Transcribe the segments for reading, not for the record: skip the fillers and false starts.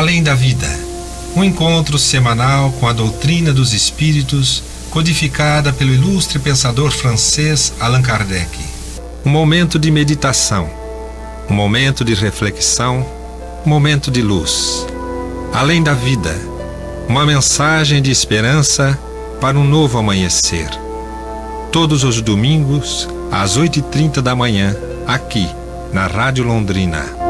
Além da Vida, um encontro semanal com a doutrina dos espíritos, codificada pelo ilustre pensador francês Allan Kardec. Um momento de meditação, um momento de reflexão, um momento de luz. Além da Vida, uma mensagem de esperança para um novo amanhecer. Todos os domingos, às 8h30 da manhã, aqui, na Rádio Londrina.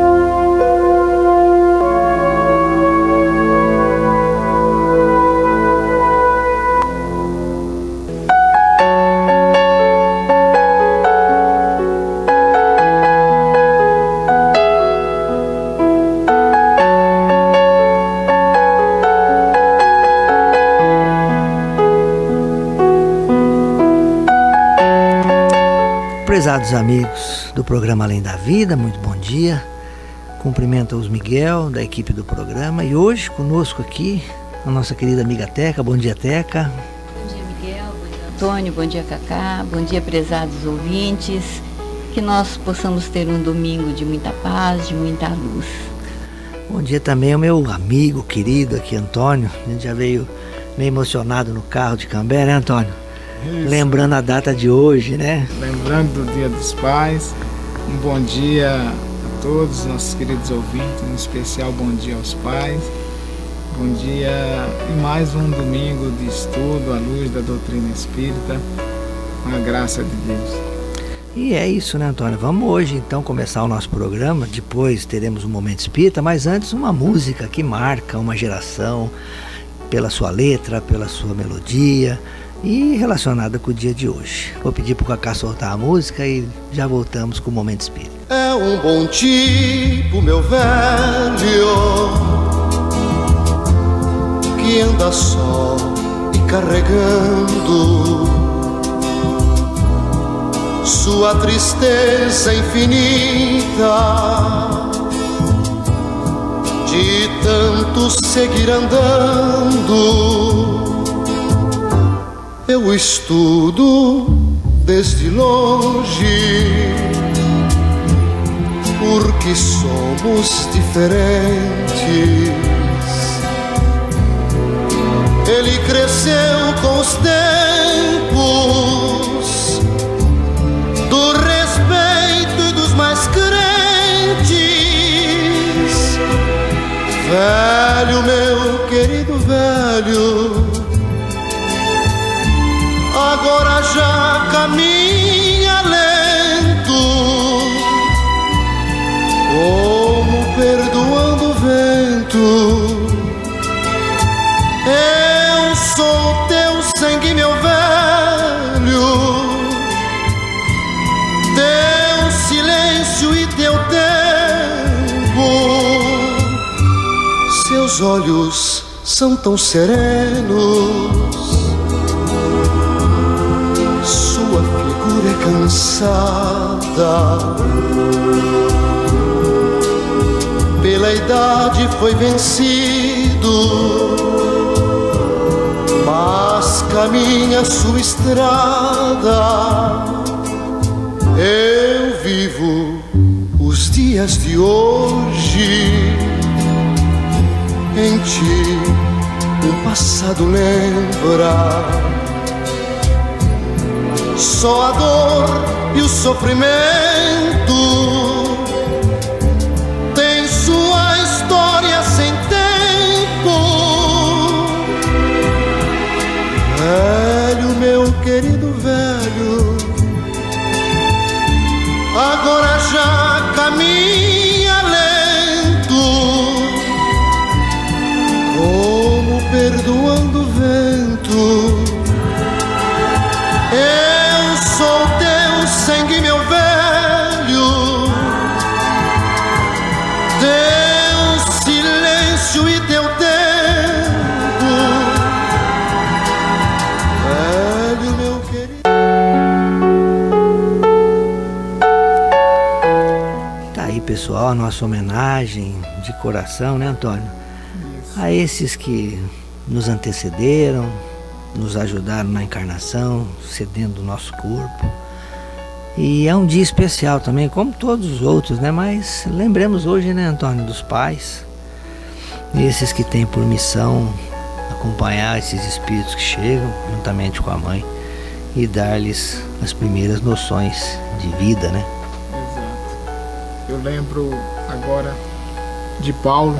Prezados amigos do programa Além da Vida, muito bom dia. Cumprimento os Miguel, da equipe do programa, e hoje conosco aqui a nossa querida amiga Teca. Bom dia, Teca. Bom dia, Miguel. Bom dia, Antônio. Bom dia, Cacá. Bom dia, prezados ouvintes. Que nós possamos ter um domingo de muita paz, de muita luz. Bom dia também ao meu amigo querido aqui, Antônio. A gente já veio meio emocionado no carro de Cambé, né, Antônio? Isso. Lembrando a data de hoje, né? Lembrando do Dia dos Pais. Um bom dia a todos nossos queridos ouvintes, em especial bom dia aos pais. Bom dia e mais um domingo de estudo à luz da doutrina espírita, com a graça de Deus. E é isso, né, Antônio? Vamos hoje então começar o nosso programa. Depois teremos um momento espírita, mas antes uma música que marca uma geração pela sua letra, pela sua melodia e relacionada com o dia de hoje. Vou pedir pro Cacá soltar a música e já voltamos com o momento espírita. É um bom tipo, meu velho, que anda só e carregando sua tristeza infinita, de tanto seguir andando. Eu estudo desde longe, porque somos diferentes. Ele cresceu com os tempos do respeito e dos mais crentes. Velho, meu querido velho, agora já caminha lento, como perdoando o vento. Eu sou teu sangue, meu velho, teu silêncio e teu tempo. Seus olhos são tão serenos, sua figura é cansada, pela idade foi vencido, mas caminha sua estrada. Eu vivo os dias de hoje, em ti o passado lembra. Só a dor e o sofrimento tem sua história sem tempo. Velho, meu querido velho, agora já caminha lento, como perdoando o vento. Eu sou teu sangue, meu velho, teu silêncio e teu tempo. Velho, meu querido. Tá aí, pessoal, a nossa homenagem de coração, né, Antônio? Isso. A esses que nos antecederam, nos ajudaram na encarnação, cedendo o nosso corpo. E é um dia especial também, como todos os outros, né? Mas lembremos hoje, né, Antônio, dos pais. esses que têm por missão acompanhar esses espíritos que chegam juntamente com a mãe e dar-lhes as primeiras noções de vida, né? Exato. Eu lembro agora de Paulo,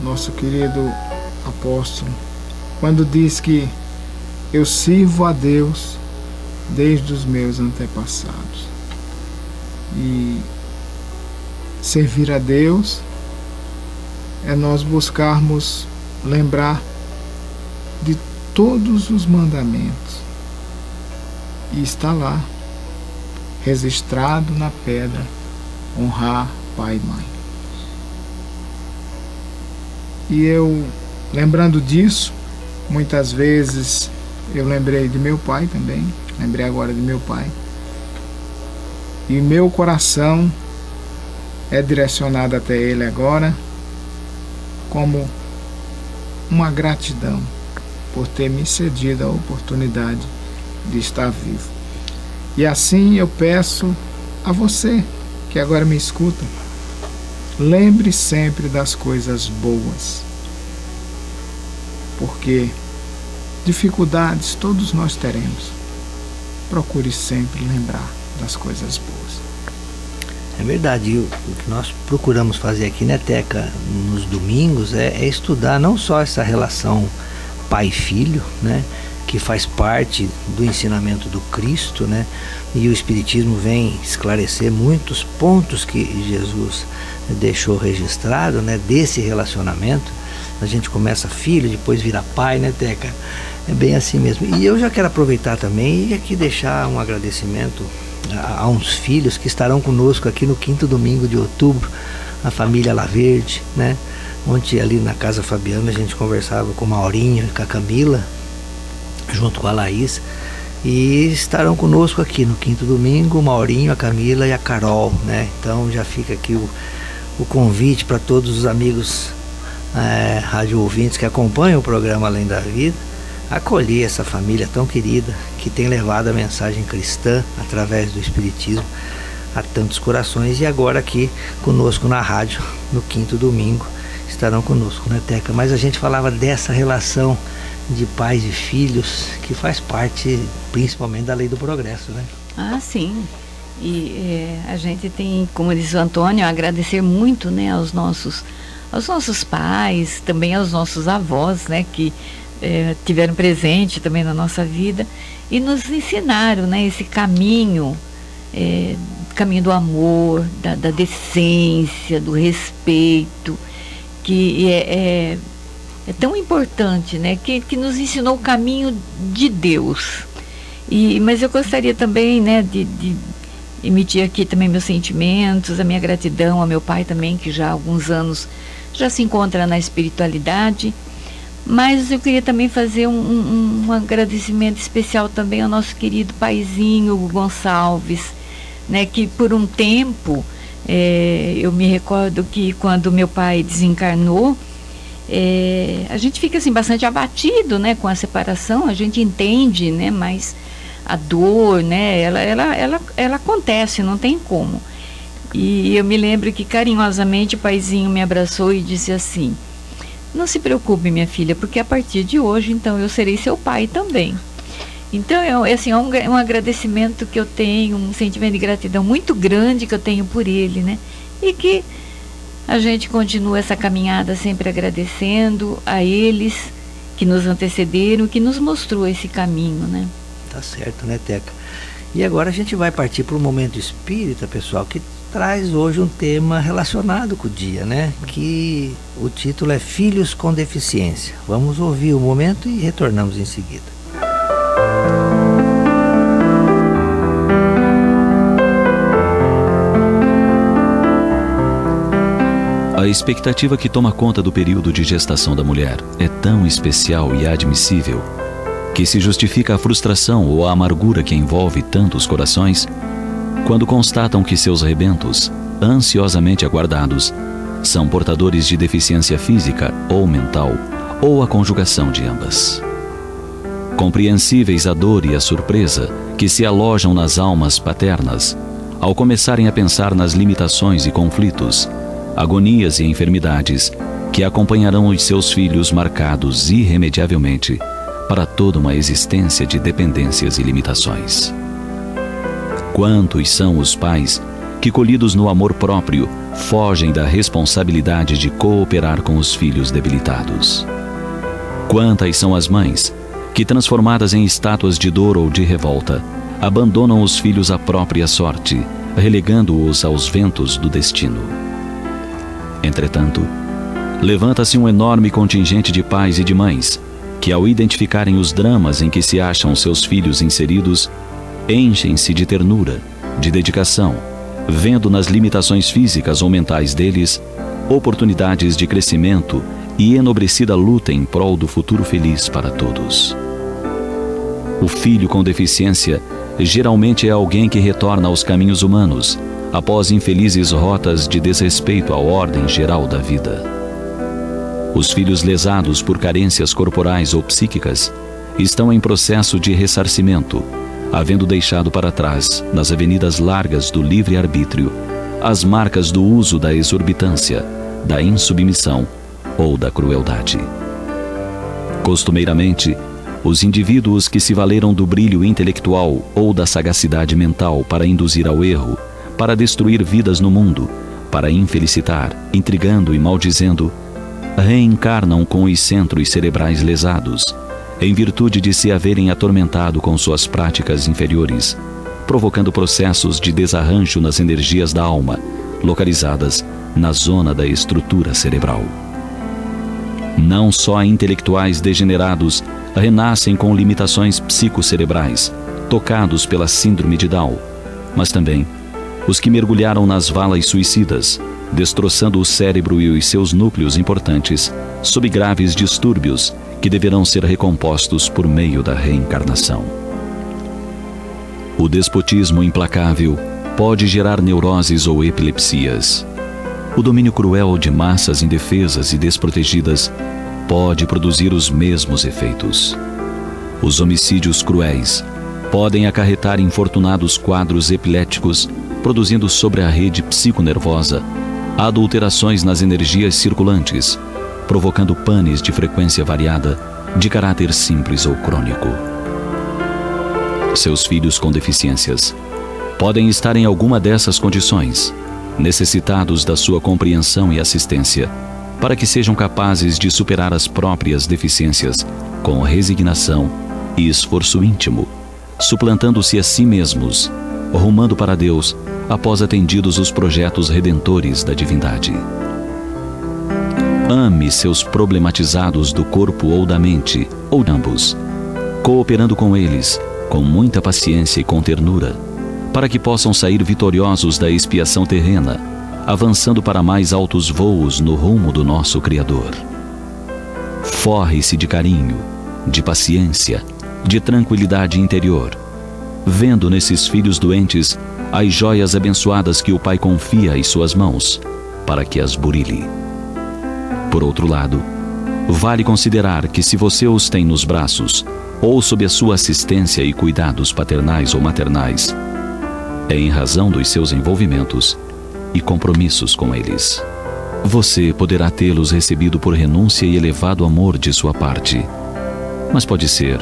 nosso querido apóstolo, quando diz que eu sirvo a Deus desde os meus antepassados. E servir a Deus é nós buscarmos lembrar de todos os mandamentos. E está lá, registrado na pedra, honrar pai e mãe. E eu, lembrando disso, muitas vezes eu lembrei de meu pai também, lembrei agora de meu pai. E meu coração é direcionado até ele agora como uma gratidão por ter me cedido a oportunidade de estar vivo. E assim eu peço a você que agora me escuta, lembre sempre das coisas boas, porque dificuldades todos nós teremos. Procure sempre lembrar das coisas boas. É verdade, e o que nós procuramos fazer aqui, né, Teca, nos domingos é estudar não só essa relação pai e filho, né, que faz parte do ensinamento do Cristo, né, e o Espiritismo vem esclarecer muitos pontos que Jesus deixou registrado, né, desse relacionamento. A gente começa filho, depois vira pai, né, Teca? É bem assim mesmo. E eu já quero aproveitar também e aqui deixar um agradecimento a uns filhos que estarão conosco aqui no 5º domingo de outubro, a família Laverde, né? Ontem ali na Casa Fabiana a gente conversava com o Maurinho e com a Camila, junto com a Laís, e estarão conosco aqui no 5º domingo, o Maurinho, a Camila e a Carol, né? Então já fica aqui o convite para todos os amigos rádio ouvintes que acompanham o programa Além da Vida, acolher essa família tão querida que tem levado a mensagem cristã através do Espiritismo a tantos corações. E agora aqui conosco na rádio, no 5º domingo, estarão conosco, né, Teca? Mas a gente falava dessa relação de pais e filhos que faz parte principalmente da lei do progresso, né? Ah, sim. E a gente tem, como diz o Antônio, agradecer muito, né, aos nossos pais, também aos nossos avós, né, que tiveram presente também na nossa vida e nos ensinaram, né, esse caminho do amor, da decência, do respeito, que é tão importante, né, que nos ensinou o caminho de Deus. Mas eu gostaria também, né, de emitir aqui também meus sentimentos, a minha gratidão ao meu pai também, que já há alguns anos já se encontra na espiritualidade. Mas eu queria também fazer um agradecimento especial também ao nosso querido paizinho, Hugo Gonçalves, né, que por um tempo, eu me recordo que quando meu pai desencarnou, a gente fica assim bastante abatido, né, com a separação, a gente entende, né, mas a dor, né, ela acontece, não tem como. E eu me lembro que carinhosamente o paizinho me abraçou e disse assim: não se preocupe, minha filha, porque a partir de hoje, então, eu serei seu pai também. Então, assim, é um agradecimento que eu tenho, um sentimento de gratidão muito grande que eu tenho por ele, né? E que a gente continua essa caminhada sempre agradecendo a eles que nos antecederam, que nos mostrou esse caminho, né? Tá certo, né, Teca? E agora a gente vai partir para o momento espírita, pessoal, que traz hoje um tema relacionado com o dia, né? Que o título é Filhos com Deficiência. Vamos ouvir o momento e retornamos em seguida. A expectativa que toma conta do período de gestação da mulher é tão especial e admissível que se justifica a frustração ou a amargura que envolve tantos corações quando constatam que seus rebentos, ansiosamente aguardados, são portadores de deficiência física ou mental, ou a conjugação de ambas. Compreensíveis a dor e a surpresa que se alojam nas almas paternas ao começarem a pensar nas limitações e conflitos, agonias e enfermidades que acompanharão os seus filhos marcados irremediavelmente para toda uma existência de dependências e limitações. Quantos são os pais que, colhidos no amor próprio, fogem da responsabilidade de cooperar com os filhos debilitados? Quantas são as mães que, transformadas em estátuas de dor ou de revolta, abandonam os filhos à própria sorte, relegando-os aos ventos do destino? Entretanto, levanta-se um enorme contingente de pais e de mães que, ao identificarem os dramas em que se acham seus filhos inseridos, enchem-se de ternura, de dedicação, vendo nas limitações físicas ou mentais deles oportunidades de crescimento e enobrecida luta em prol do futuro feliz para todos. O filho com deficiência geralmente é alguém que retorna aos caminhos humanos após infelizes rotas de desrespeito à ordem geral da vida. Os filhos lesados por carências corporais ou psíquicas estão em processo de ressarcimento, havendo deixado para trás, nas avenidas largas do livre-arbítrio, as marcas do uso da exorbitância, da insubmissão ou da crueldade. Costumeiramente, os indivíduos que se valeram do brilho intelectual ou da sagacidade mental para induzir ao erro, para destruir vidas no mundo, para infelicitar, intrigando e maldizendo, reencarnam com os centros cerebrais lesados, em virtude de se haverem atormentado com suas práticas inferiores, provocando processos de desarranjo nas energias da alma, localizadas na zona da estrutura cerebral. Não só intelectuais degenerados renascem com limitações psicocerebrais, tocados pela síndrome de Down, mas também os que mergulharam nas valas suicidas, destroçando o cérebro e os seus núcleos importantes, sob graves distúrbios que deverão ser recompostos por meio da reencarnação. O despotismo implacável pode gerar neuroses ou epilepsias. O domínio cruel de massas indefesas e desprotegidas pode produzir os mesmos efeitos. Os homicídios cruéis podem acarretar infortunados quadros epiléticos, produzindo sobre a rede psiconervosa adulterações nas energias circulantes, provocando panes de frequência variada, de caráter simples ou crônico. Seus filhos com deficiências podem estar em alguma dessas condições, necessitados da sua compreensão e assistência, para que sejam capazes de superar as próprias deficiências com resignação e esforço íntimo, suplantando-se a si mesmos, rumando para Deus após atendidos os projetos redentores da divindade. Ame seus problematizados do corpo ou da mente, ou ambos, cooperando com eles, com muita paciência e com ternura, para que possam sair vitoriosos da expiação terrena, avançando para mais altos voos no rumo do nosso Criador. Forre-se de carinho, de paciência, de tranquilidade interior, vendo nesses filhos doentes as joias abençoadas que o Pai confia em suas mãos, para que as burile. Por outro lado, vale considerar que se você os tem nos braços, ou sob a sua assistência e cuidados paternais ou maternais, é em razão dos seus envolvimentos e compromissos com eles. Você poderá tê-los recebido por renúncia e elevado amor de sua parte, mas pode ser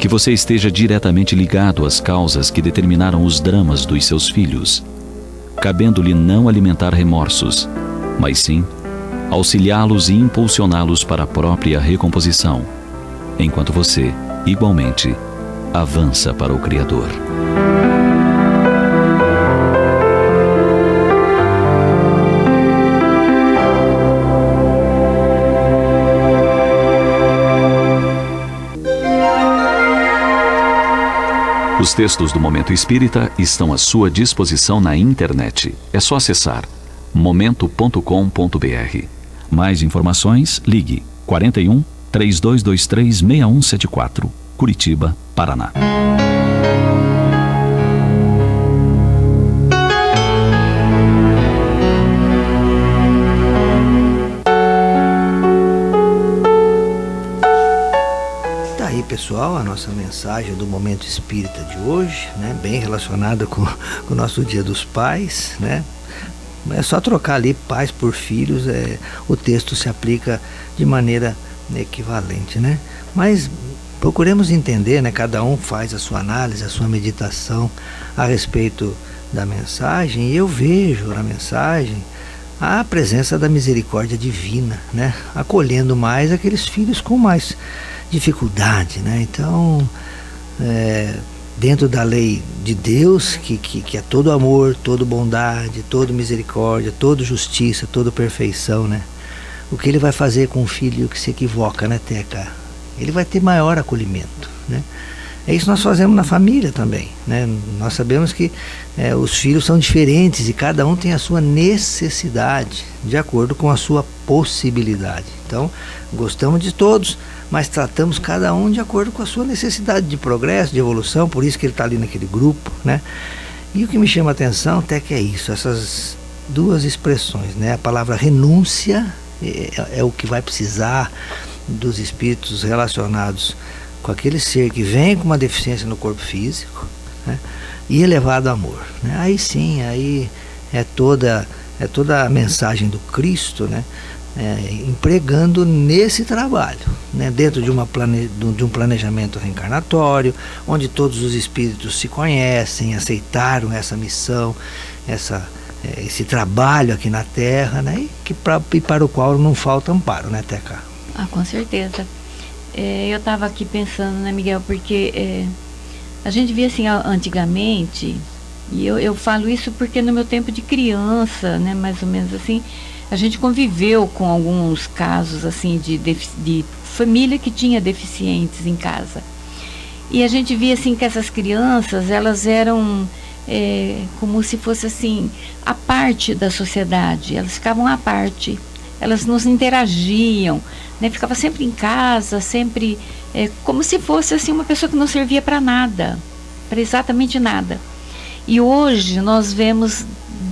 que você esteja diretamente ligado às causas que determinaram os dramas dos seus filhos, cabendo-lhe não alimentar remorsos, mas sim auxiliá-los e impulsioná-los para a própria recomposição, enquanto você, igualmente, avança para o Criador. Os textos do Momento Espírita estão à sua disposição na internet. É só acessar momento.com.br. Mais informações, ligue 41 3223 6174, Curitiba, Paraná. Pessoal, a nossa mensagem do Momento Espírita de hoje, né, bem relacionada com o nosso Dia dos Pais, né, É só trocar ali pais por filhos, o texto se aplica de maneira equivalente, né? Mas procuremos entender, né? Cada um faz a sua análise, a sua meditação a respeito da mensagem, e eu vejo na mensagem a presença da misericórdia divina, né? Acolhendo mais aqueles filhos com mais dificuldade, né? Então, dentro da lei de Deus, que é todo amor, todo bondade, todo misericórdia, todo justiça, toda perfeição, né? O que ele vai fazer com um filho que se equivoca, né, Teca? Ele vai ter maior acolhimento, né? É isso que nós fazemos na família também, né? Nós sabemos que os filhos são diferentes e cada um tem a sua necessidade, de acordo com a sua possibilidade. Então, gostamos de todos, mas tratamos cada um de acordo com a sua necessidade de progresso, de evolução, por isso que ele está ali naquele grupo, né? E o que me chama a atenção até que é isso, essas duas expressões, né? A palavra renúncia é o que vai precisar dos espíritos relacionados com aquele ser que vem com uma deficiência no corpo físico, né? E elevado amor, né? Aí sim, aí é toda a mensagem do Cristo, né? Empregando nesse trabalho, né? Dentro de um planejamento reencarnatório, onde todos os espíritos se conhecem, aceitaram essa missão, esse trabalho aqui na Terra, né? E para o qual não falta amparo, né, Teca? Ah, com certeza. Eu estava aqui pensando, né, Miguel, porque a gente via assim antigamente, e eu falo isso porque no meu tempo de criança, né, mais ou menos assim, a gente conviveu com alguns casos assim de família que tinha deficientes em casa. E a gente via assim que essas crianças, elas eram como se fosse assim, a parte da sociedade, elas ficavam à parte, elas não interagiam, né? Ficava sempre em casa, sempre como se fosse assim uma pessoa que não servia para nada, para exatamente nada. E hoje nós vemos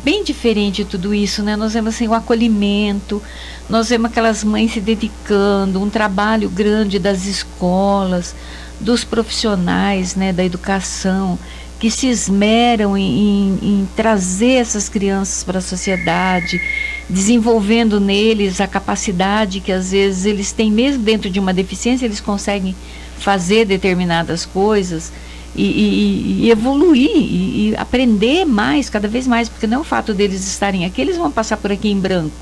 bem diferente tudo isso, né? Nós vemos assim o acolhimento, nós vemos aquelas mães se dedicando, um trabalho grande das escolas, dos profissionais, né, da educação, que se esmeram em trazer essas crianças para a sociedade, desenvolvendo neles a capacidade que às vezes eles têm, mesmo dentro de uma deficiência, eles conseguem fazer determinadas coisas e evoluir e aprender mais, cada vez mais, porque não é o fato deles estarem aqui, eles vão passar por aqui em branco.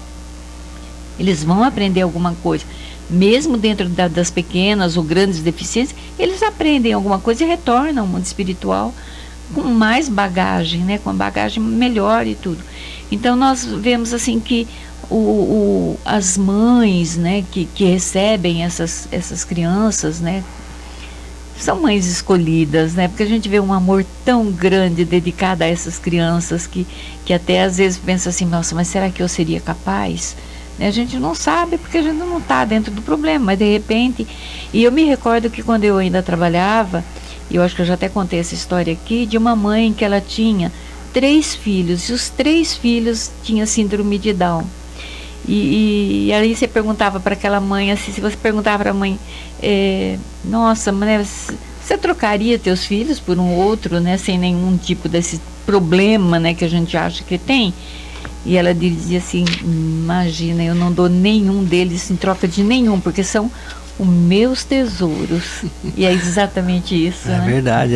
Eles vão aprender alguma coisa. Mesmo dentro das pequenas ou grandes deficiências, eles aprendem alguma coisa e retornam ao mundo espiritual com mais bagagem, né, com uma bagagem melhor e tudo. Então nós vemos assim que as mães, né, que recebem essas crianças, né, são mães escolhidas, né, porque a gente vê um amor tão grande dedicado a essas crianças que até às vezes pensa assim, nossa, mas será que eu seria capaz? A gente não sabe porque a gente não está dentro do problema, mas de repente, e eu me recordo que quando eu ainda trabalhava, e eu acho que eu já até contei essa história aqui, de uma mãe que ela tinha 3 filhos, e os 3 filhos tinham síndrome de Down. E aí você perguntava para aquela mãe, assim, se você perguntava para a mãe, nossa, né, você trocaria teus filhos por um outro, né, sem nenhum tipo desse problema, né, que a gente acha que tem? E ela dizia assim, imagina, eu não dou nenhum deles em troca de nenhum, porque são os meus tesouros. E é exatamente isso, né? É verdade,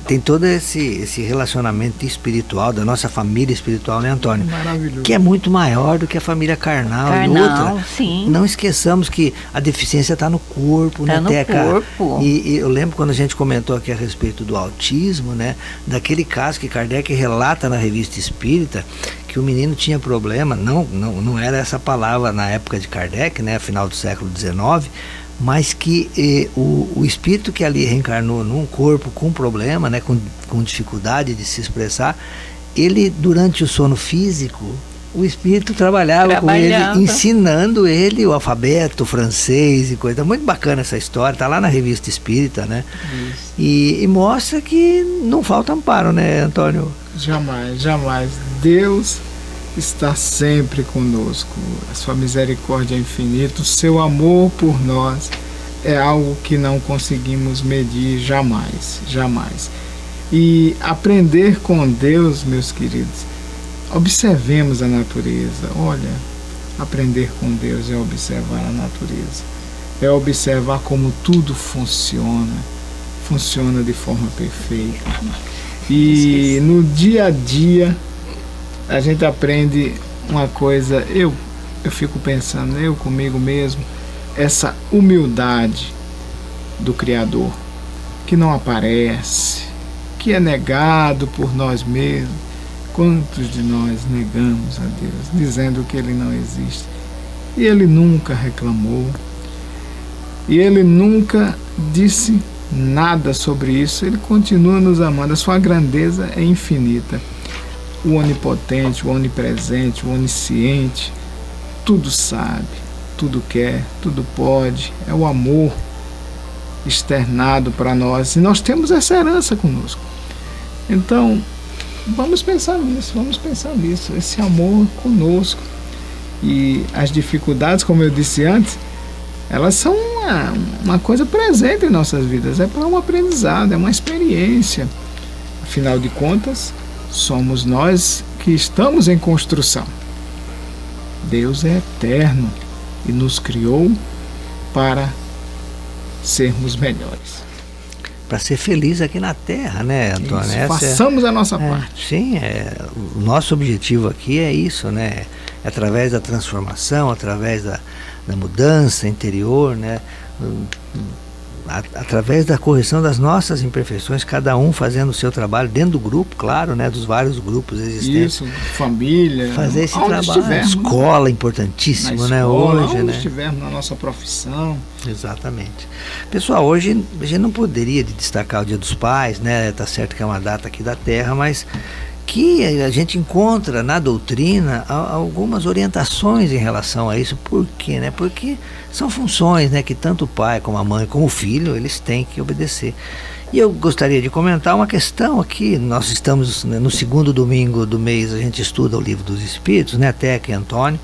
tem todo esse relacionamento espiritual da nossa família espiritual, né, Antônio? Maravilhoso. Que é muito maior do que a família carnal e outra. Sim. Não esqueçamos que a deficiência está no corpo, tá, né, Teca? No corpo. E eu lembro quando a gente comentou aqui a respeito do autismo, né, daquele caso que Kardec relata na Revista Espírita, que o menino tinha problema, não era essa palavra na época de Kardec, né, final do século XIX, mas que o espírito que ali reencarnou num corpo com problema, né, com dificuldade de se expressar, ele, durante o sono físico, o espírito trabalhava com ele, ensinando ele o alfabeto francês e coisa. Muito bacana essa história, está lá na Revista Espírita, né? E mostra que não falta amparo, né, Antônio? Jamais, jamais. Deus está sempre conosco. A sua misericórdia é infinita, o seu amor por nós é algo que não conseguimos medir jamais, jamais. E aprender com Deus, meus queridos, observemos a natureza. Olha, aprender com Deus é observar a natureza, é observar como tudo funciona de forma perfeita. E no dia a dia a gente aprende uma coisa, eu fico pensando, eu comigo mesmo, essa humildade do Criador, que não aparece, que é negado por nós mesmos. Quantos de nós negamos a Deus, dizendo que Ele não existe? E Ele nunca reclamou, e Ele nunca disse nada sobre isso. Ele continua nos amando, a sua grandeza é infinita. O onipotente, o onipresente, o onisciente, tudo sabe, tudo quer, tudo pode. É o amor externado para nós, e nós temos essa herança conosco. Então, vamos pensar nisso, esse amor conosco. E as dificuldades, como eu disse antes, elas são uma coisa presente em nossas vidas, é para um aprendizado, é uma experiência. Afinal de contas, somos nós que estamos em construção. Deus é eterno e nos criou para sermos melhores. Para ser feliz aqui na Terra, né, Antônio? Isso, façamos a nossa parte. Sim, o nosso objetivo aqui é isso, né? É através da transformação, através da mudança interior, né? Através da correção das nossas imperfeições, cada um fazendo o seu trabalho dentro do grupo, claro, né, dos vários grupos existentes. Isso, família, fazer esse trabalho. Escola importantíssimo, né, hoje, onde né? estivermos na nossa profissão. Exatamente. Pessoal, hoje a gente não poderia destacar o Dia dos Pais, né? Tá certo que é uma data aqui da Terra, mas que a gente encontra na doutrina algumas orientações em relação a isso. Por quê, né? Porque são funções, né, que tanto o pai como a mãe como o filho, eles têm que obedecer. E eu gostaria de comentar uma questão aqui. Nós estamos, né, no segundo domingo do mês, a gente estuda o Livro dos Espíritos, né, Teca e Antônio.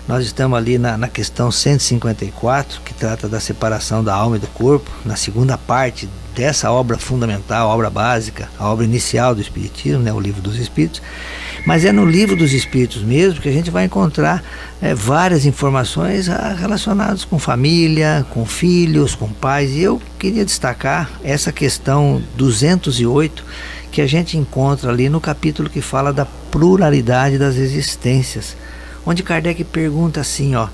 Nós estamos ali na questão 154, que trata da separação da alma e do corpo, na segunda parte dessa obra fundamental, a obra básica, a obra inicial do Espiritismo, né, o Livro dos Espíritos. Mas é no Livro dos Espíritos mesmo que a gente vai encontrar várias informações relacionadas com família, com filhos, com pais. E eu queria destacar essa questão 208, que a gente encontra ali no capítulo que fala da pluralidade das existências, onde Kardec pergunta assim, ó,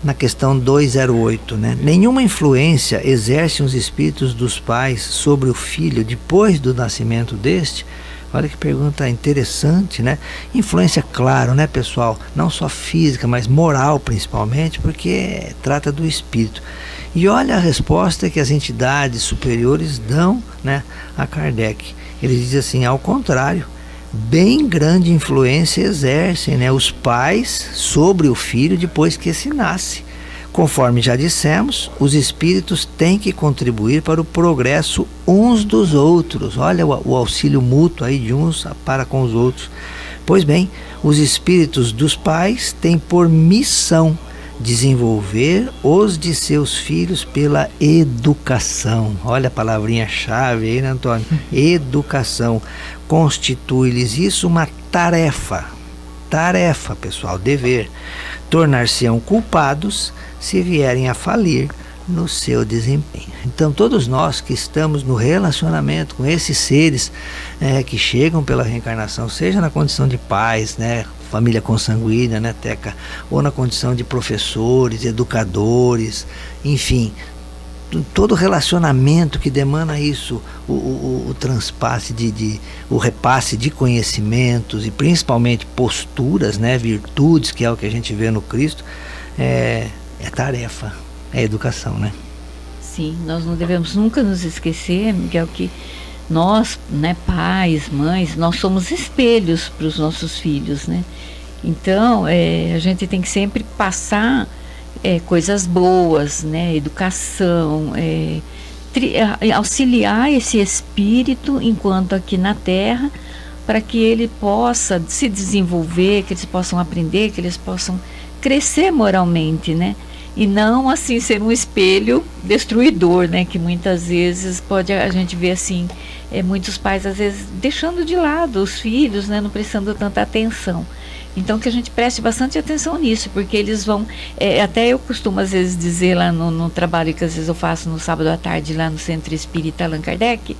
na questão 208, né? Nenhuma influência exercem os espíritos dos pais sobre o filho depois do nascimento deste? Olha que pergunta interessante, né? Influência, claro, né, pessoal? Não só física, mas moral principalmente, porque trata do espírito. E olha a resposta que as entidades superiores dão, né, a Kardec. Ele diz assim, ao contrário, bem grande influência exercem, né, os pais sobre o filho depois que esse nasce. Conforme já dissemos, os espíritos têm que contribuir para o progresso uns dos outros. Olha o auxílio mútuo aí de uns para com os outros. Pois bem, os espíritos dos pais têm por missão desenvolver os de seus filhos pela educação. Olha a palavrinha-chave aí, né, Antônio? Educação. Constitui-lhes isso uma tarefa. Tarefa, pessoal, dever. Tornar-se-ão culpados se vierem a falir no seu desempenho. Então, todos nós que estamos no relacionamento com esses seres que chegam pela reencarnação, seja na condição de pais, né, família consanguínea, né, Teca, ou na condição de professores, educadores, enfim, todo relacionamento que demanda isso, o transpasse o repasse de conhecimentos e principalmente posturas, né, virtudes, que é o que a gente vê no Cristo, é tarefa, é educação, né? Sim, nós não devemos nunca nos esquecer, Miguel, que nós, né, pais, mães, nós somos espelhos para os nossos filhos, né? Então, a gente tem que sempre passar coisas boas, né? Educação, auxiliar esse espírito enquanto aqui na Terra, para que ele possa se desenvolver, que eles possam aprender, que eles possam crescer moralmente, né? E não assim ser um espelho destruidor, né? Que muitas vezes a gente vê assim, muitos pais às vezes deixando de lado os filhos, né? Não prestando tanta atenção. Então que a gente preste bastante atenção nisso, porque eles vão, até eu costumo às vezes dizer lá no trabalho que às vezes eu faço no sábado à tarde lá no Centro Espírita Allan Kardec,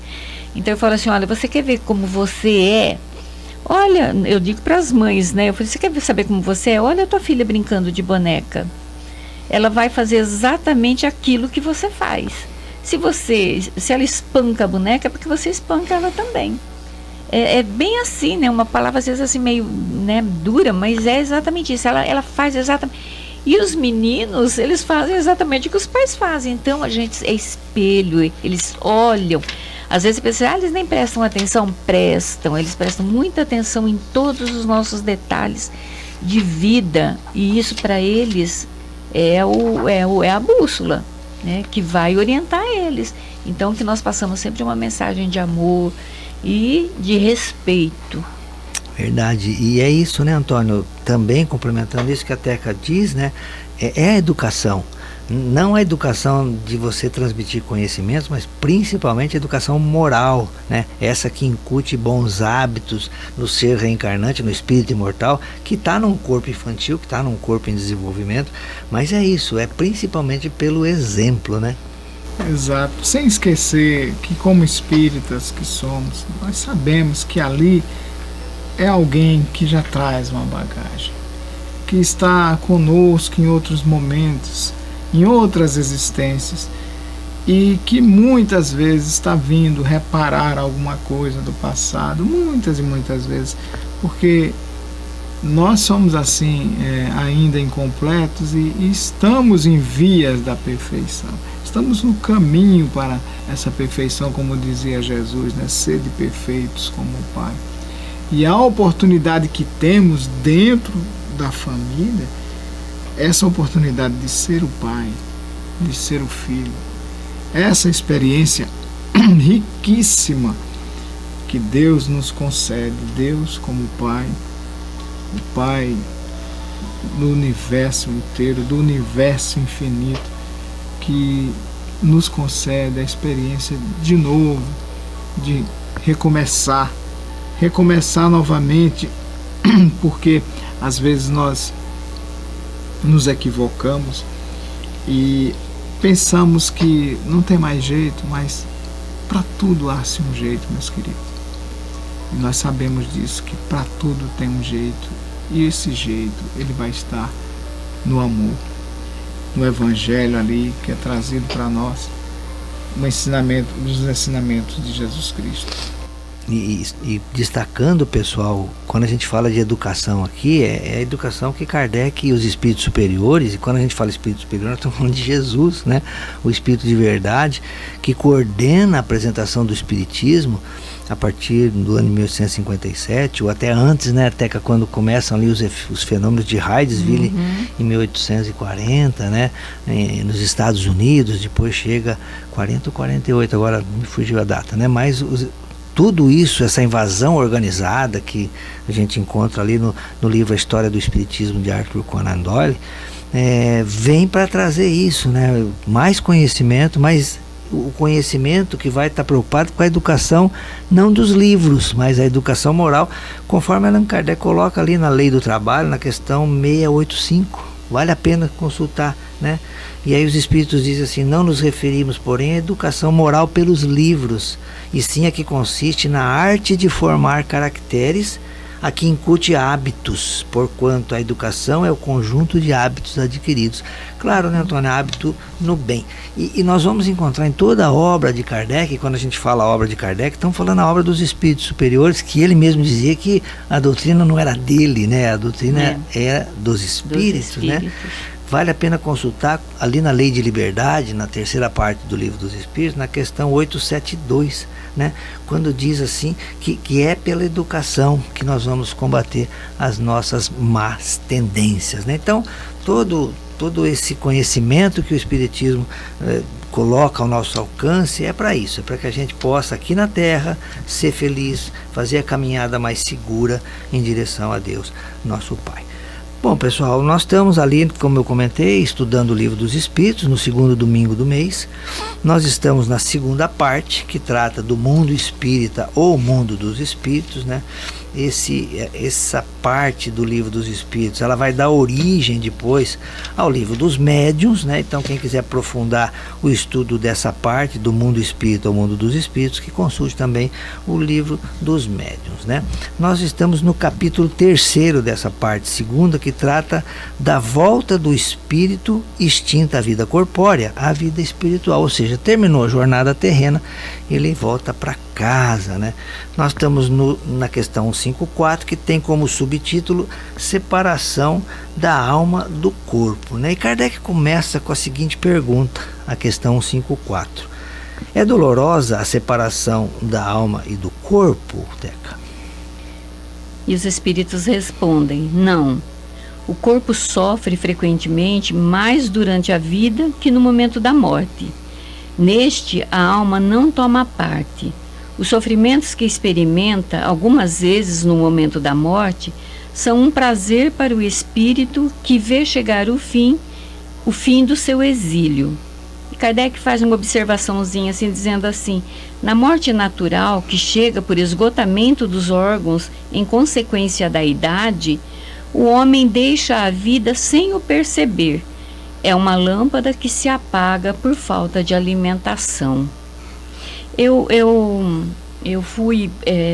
então eu falo assim, olha, você quer ver como você é? Olha, eu digo para as mães, né? Eu falei, você quer saber como você é? Olha a tua filha brincando de boneca. Ela vai fazer exatamente aquilo que você faz. Se ela espanca a boneca, é porque você espanca ela também. É bem assim, né? Uma palavra às vezes assim meio, né, dura, mas é exatamente isso. Ela faz exatamente. E os meninos, eles fazem exatamente o que os pais fazem. Então a gente é espelho, eles olham. Às vezes você pensa, eles nem prestam atenção. Prestam, eles prestam muita atenção em todos os nossos detalhes de vida. E isso para eles é a bússola, né, que vai orientar eles. Então que nós passamos sempre uma mensagem de amor e de respeito. Verdade, e é isso, né, Antônio? Também complementando isso que a Teca diz, né? É a educação. Não a educação de você transmitir conhecimentos, mas principalmente a educação moral, né? Essa que incute bons hábitos no ser reencarnante, no espírito imortal, que está num corpo infantil, que está num corpo em desenvolvimento, mas é isso, é principalmente pelo exemplo, né? Exato, sem esquecer que como espíritas que somos, nós sabemos que ali é alguém que já traz uma bagagem, que está conosco em outros momentos, em outras existências, e que muitas vezes está vindo reparar alguma coisa do passado, muitas e muitas vezes, porque nós somos assim, ainda incompletos e estamos em vias da perfeição. Estamos no caminho para essa perfeição, como dizia Jesus, né? Sede perfeitos como o Pai. E a oportunidade que temos dentro da família, essa oportunidade de ser o pai, de ser o filho, essa experiência riquíssima que Deus nos concede, Deus como Pai, o Pai do universo inteiro, do universo infinito, que nos concede a experiência de novo, de recomeçar novamente, porque às vezes nós nos equivocamos e pensamos que não tem mais jeito, mas para tudo há-se um jeito, meus queridos. E nós sabemos disso, que para tudo tem um jeito, e esse jeito ele vai estar no amor, no Evangelho ali que é trazido para nós, um ensinamento dos ensinamentos de Jesus Cristo. E destacando, pessoal, quando a gente fala de educação aqui, é a educação que Kardec e os espíritos superiores, e quando a gente fala espírito superior, nós estamos falando de Jesus, né? O espírito de verdade, que coordena a apresentação do espiritismo a partir do ano de 1857, ou até antes, né, Teca, quando começam ali os fenômenos de Hydesville, em 1840, né, nos Estados Unidos, depois chega 40 ou 48, agora me fugiu a data, né, mas tudo isso, essa invasão organizada que a gente encontra ali no livro A História do Espiritismo de Arthur Conan Doyle, vem para trazer isso, né? Mais conhecimento, mas o conhecimento que vai estar preocupado com a educação, não dos livros, mas a educação moral, conforme Allan Kardec coloca ali na Lei do Trabalho, na questão 685. Vale a pena consultar, né? E aí os espíritos dizem assim: não nos referimos, porém, à educação moral pelos livros, e sim a que consiste na arte de formar caracteres, a que incute hábitos, porquanto a educação é o conjunto de hábitos adquiridos. Claro, né, Antônio? Hábito no bem. E nós vamos encontrar em toda a obra de Kardec, quando a gente fala a obra de Kardec, estamos falando a obra dos espíritos superiores, que ele mesmo dizia que a doutrina não era dele, né? A doutrina era dos espíritos, né? Vale a pena consultar ali na Lei de Liberdade, na terceira parte do Livro dos Espíritos, na questão 872, né? Quando diz assim que é pela educação que nós vamos combater as nossas más tendências, né? Então, todo esse conhecimento que o Espiritismo coloca ao nosso alcance é para isso, é para que a gente possa aqui na Terra ser feliz, fazer a caminhada mais segura em direção a Deus, nosso Pai. Bom, pessoal, nós estamos ali, como eu comentei, estudando o Livro dos Espíritos, no segundo domingo do mês. Nós estamos na segunda parte, que trata do mundo espírita ou mundo dos espíritos, né? essa parte do Livro dos Espíritos. Ela vai dar origem depois ao Livro dos Médiuns, né? Então quem quiser aprofundar o estudo dessa parte do mundo espírita ao mundo dos espíritos, que consulte também o Livro dos Médiuns, né? Nós estamos no capítulo 3º dessa parte segunda, que trata da volta do espírito extinta à vida corpórea, à vida espiritual, ou seja, terminou a jornada terrena, ele volta para casa, né? Nós estamos na questão 154, que tem como subtítulo separação da alma do corpo, né? E Kardec começa com a seguinte pergunta, a questão 154: é dolorosa a separação da alma e do corpo, Teca? E os espíritos respondem: não. O corpo sofre frequentemente mais durante a vida que no momento da morte. Neste, a alma não toma parte. Os sofrimentos que experimenta, algumas vezes no momento da morte, são um prazer para o espírito que vê chegar o fim do seu exílio. E Kardec faz uma observaçãozinha assim, dizendo assim: na morte natural, que chega por esgotamento dos órgãos em consequência da idade, o homem deixa a vida sem o perceber. É uma lâmpada que se apaga por falta de alimentação. Eu fui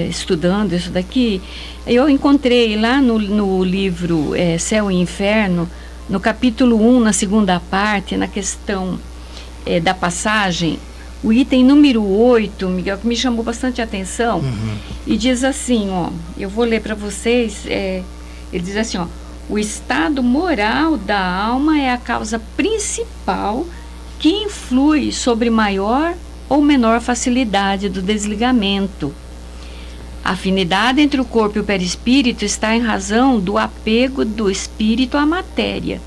estudando isso daqui, eu encontrei lá no livro Céu e Inferno, no capítulo 1, na segunda parte, na questão da passagem, o item número 8, Miguel, que me chamou bastante atenção, e diz assim, ó, eu vou ler para vocês, ele diz assim, ó: o estado moral da alma é a causa principal que influi sobre maior ou menor facilidade do desligamento. A afinidade entre o corpo e o perispírito está em razão do apego do espírito à matéria.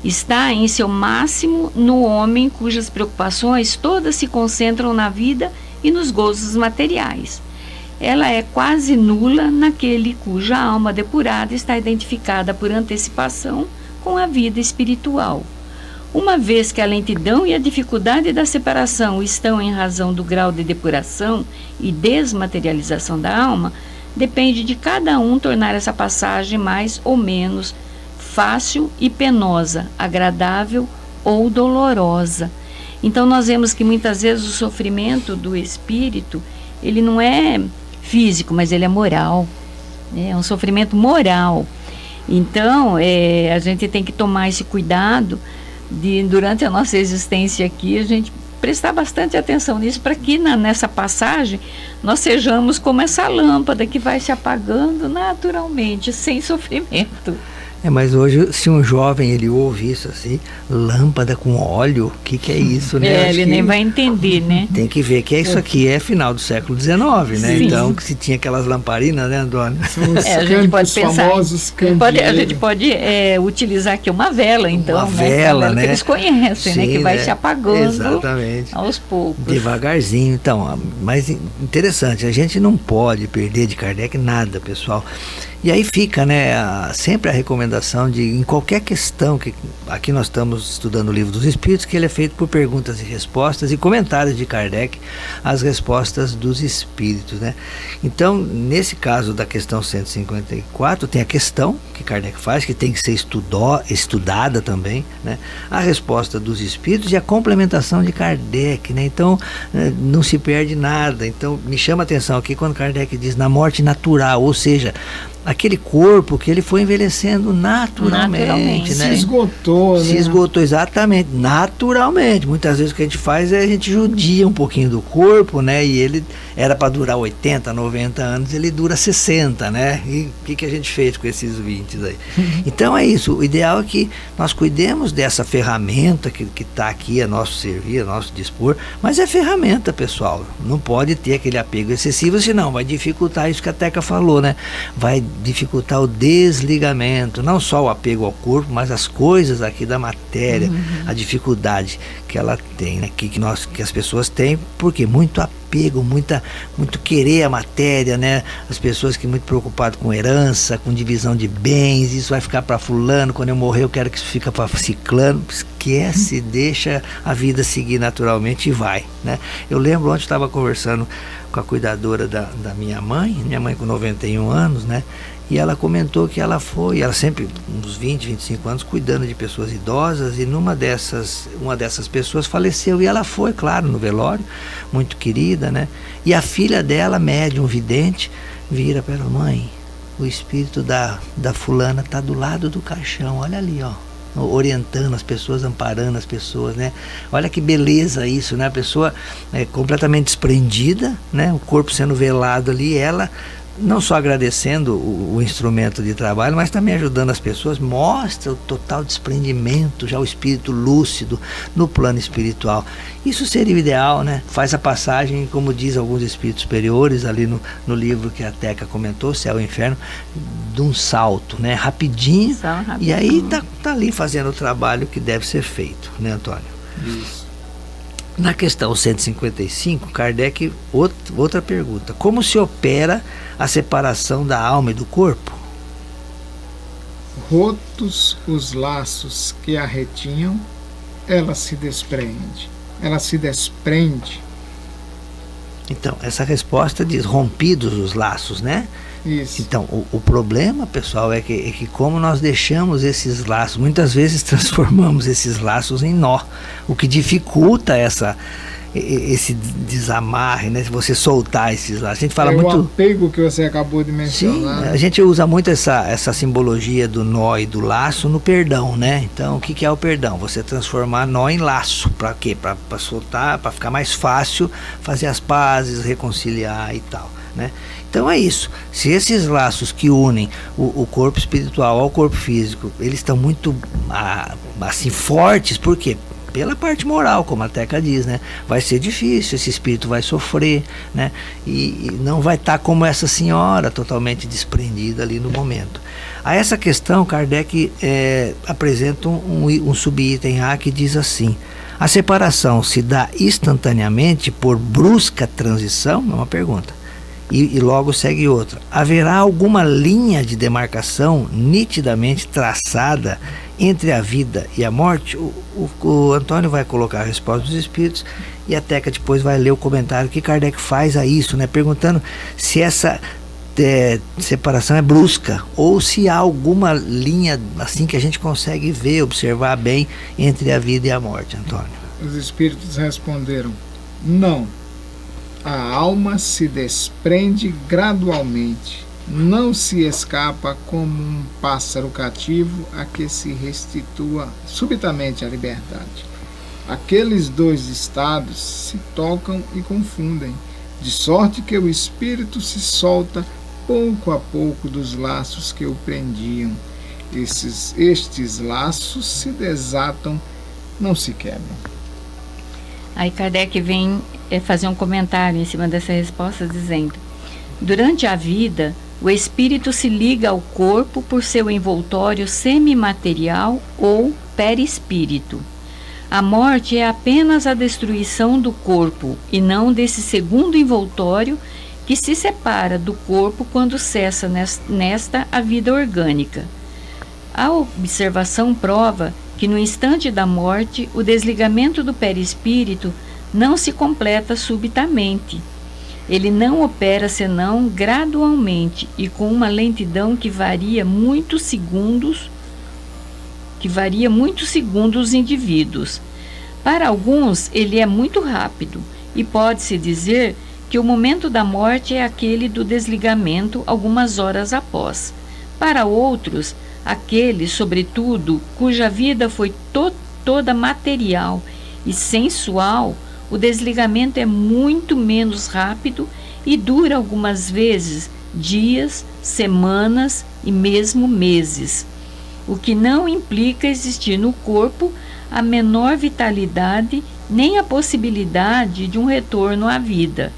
Está em seu máximo no homem cujas preocupações todas se concentram na vida e nos gozos materiais. Ela é quase nula naquele cuja alma depurada está identificada por antecipação com a vida espiritual. Uma vez que a lentidão e a dificuldade da separação estão em razão do grau de depuração e desmaterialização da alma, depende de cada um tornar essa passagem mais ou menos fácil e penosa, agradável ou dolorosa. Então nós vemos que muitas vezes o sofrimento do espírito, ele não é físico, mas ele é moral, né? É um sofrimento moral. Então a gente tem que tomar esse cuidado de, durante a nossa existência aqui, a gente prestar bastante atenção nisso, para que nessa passagem nós sejamos como essa lâmpada que vai se apagando naturalmente, sem sofrimento. Mas hoje, se um jovem ele ouve isso assim, lâmpada com óleo, o que é isso, né? Ele nem vai entender, né? Tem que ver que isso aqui é final do século XIX, né? Sim. Então, se tinha aquelas lamparinas, né, Antônio? A gente pode pensar, a gente pode utilizar aqui uma vela, então, uma vela, né? Que eles conhecem, sim, né? Que vai se apagando, exatamente, aos poucos. Devagarzinho. Então, mas interessante, a gente não pode perder de Kardec nada, pessoal. E aí fica, né, sempre a recomendação de, em qualquer questão, que aqui nós estamos estudando o Livro dos Espíritos, que ele é feito por perguntas e respostas e comentários de Kardec, as respostas dos Espíritos, né? Então, nesse caso da questão 154, tem a questão que Kardec faz, que tem que ser estudada também, né? A resposta dos Espíritos e a complementação de Kardec, né? Então, não se perde nada. Então, me chama a atenção aqui quando Kardec diz na morte natural, ou seja, aquele corpo que ele foi envelhecendo naturalmente, né? Se esgotou, né? Se esgotou, exatamente, naturalmente. Muitas vezes o que a gente faz é a gente judia um pouquinho do corpo, né? E ele era para durar 80, 90 anos, ele dura 60, né? E o que a gente fez com esses 20 aí? Então é isso, o ideal é que nós cuidemos dessa ferramenta que está aqui a nosso servir, a nosso dispor, mas é ferramenta, pessoal. Não pode ter aquele apego excessivo, senão vai dificultar isso que a Teca falou, né? Vai dificultar o desligamento, não só o apego ao corpo, mas as coisas aqui da matéria, a dificuldade que ela tem, né? que as pessoas têm, porque muito apego apego, muito querer a matéria, né? As pessoas que muito preocupadas com herança, com divisão de bens, isso vai ficar para fulano, quando eu morrer eu quero que isso fique para ciclano. Esquece, deixa a vida seguir naturalmente e vai, né? Eu lembro ontem, estava conversando com a cuidadora da minha mãe com 91 anos, né? E ela comentou que ela sempre, uns 20, 25 anos, cuidando de pessoas idosas, e uma dessas pessoas faleceu, e ela foi, claro, no velório, muito querida, né? E a filha dela, médium vidente, vira para ela: mãe, o espírito da fulana está do lado do caixão, olha ali, ó, orientando as pessoas, amparando as pessoas, né? Olha que beleza isso, né? A pessoa completamente desprendida, né? O corpo sendo velado ali, ela não só agradecendo o instrumento de trabalho, mas também ajudando as pessoas, mostra o total desprendimento, já o espírito lúcido no plano espiritual. Isso seria o ideal, né? Faz a passagem, como diz alguns espíritos superiores ali no livro que a Teca comentou, Céu e Inferno, de um salto, né? Rapidinho. E aí tá ali fazendo o trabalho que deve ser feito, né, Antônio? Isso. Na questão 155, Kardec, outra pergunta: como se opera a separação da alma e do corpo? Rotos os laços que a retinham, ela se desprende. Então, essa resposta diz: rompidos os laços, né? Isso. Então, o problema, pessoal, é que como nós deixamos esses laços, muitas vezes transformamos esses laços em nó, o que dificulta esse desamarre, né? Se você soltar esses laços. A gente fala muito... o apego que você acabou de mencionar. Sim, a gente usa muito essa simbologia do nó e do laço no perdão, né? Então, o que é o perdão? Você transformar nó em laço. Para quê? Para soltar, para ficar mais fácil fazer as pazes, reconciliar e tal, né? Então é isso. Se esses laços que unem o corpo espiritual ao corpo físico, eles estão muito assim fortes, por quê? Pela parte moral, como a Teca diz, né? Vai ser difícil, esse espírito vai sofrer, né? E não vai estar como essa senhora, totalmente desprendida ali no momento. A essa questão, Kardec apresenta um subitem A que diz assim: a separação se dá instantaneamente por brusca transição? É uma pergunta. E logo segue outra: haverá alguma linha de demarcação nitidamente traçada entre a vida e a morte? O Antônio vai colocar a resposta dos espíritos e a Teca depois vai ler o comentário que Kardec faz a isso, né? Perguntando se essa separação é brusca ou se há alguma linha assim que a gente consegue ver, observar bem entre a vida e a morte, Antônio. Os espíritos responderam: não. A alma se desprende gradualmente, não se escapa como um pássaro cativo a que se restitua subitamente a liberdade. Aqueles dois estados se tocam e confundem, de sorte que o espírito se solta pouco a pouco dos laços que o prendiam. Estes laços se desatam, não se quebram. Aí Kardec vem fazer um comentário em cima dessa resposta, dizendo: durante a vida, o espírito se liga ao corpo por seu envoltório semimaterial ou perispírito. A morte é apenas a destruição do corpo e não desse segundo envoltório que se separa do corpo quando cessa nesta a vida orgânica. A observação prova que no instante da morte o desligamento do perispírito não se completa subitamente. Ele não opera senão gradualmente e com uma lentidão que varia muitos segundos os indivíduos. Para alguns ele é muito rápido e pode-se dizer que o momento da morte é aquele do desligamento algumas horas após. Para outros, aquele, sobretudo, cuja vida foi toda material e sensual, o desligamento é muito menos rápido e dura algumas vezes dias, semanas e mesmo meses, o que não implica existir no corpo a menor vitalidade nem a possibilidade de um retorno à vida,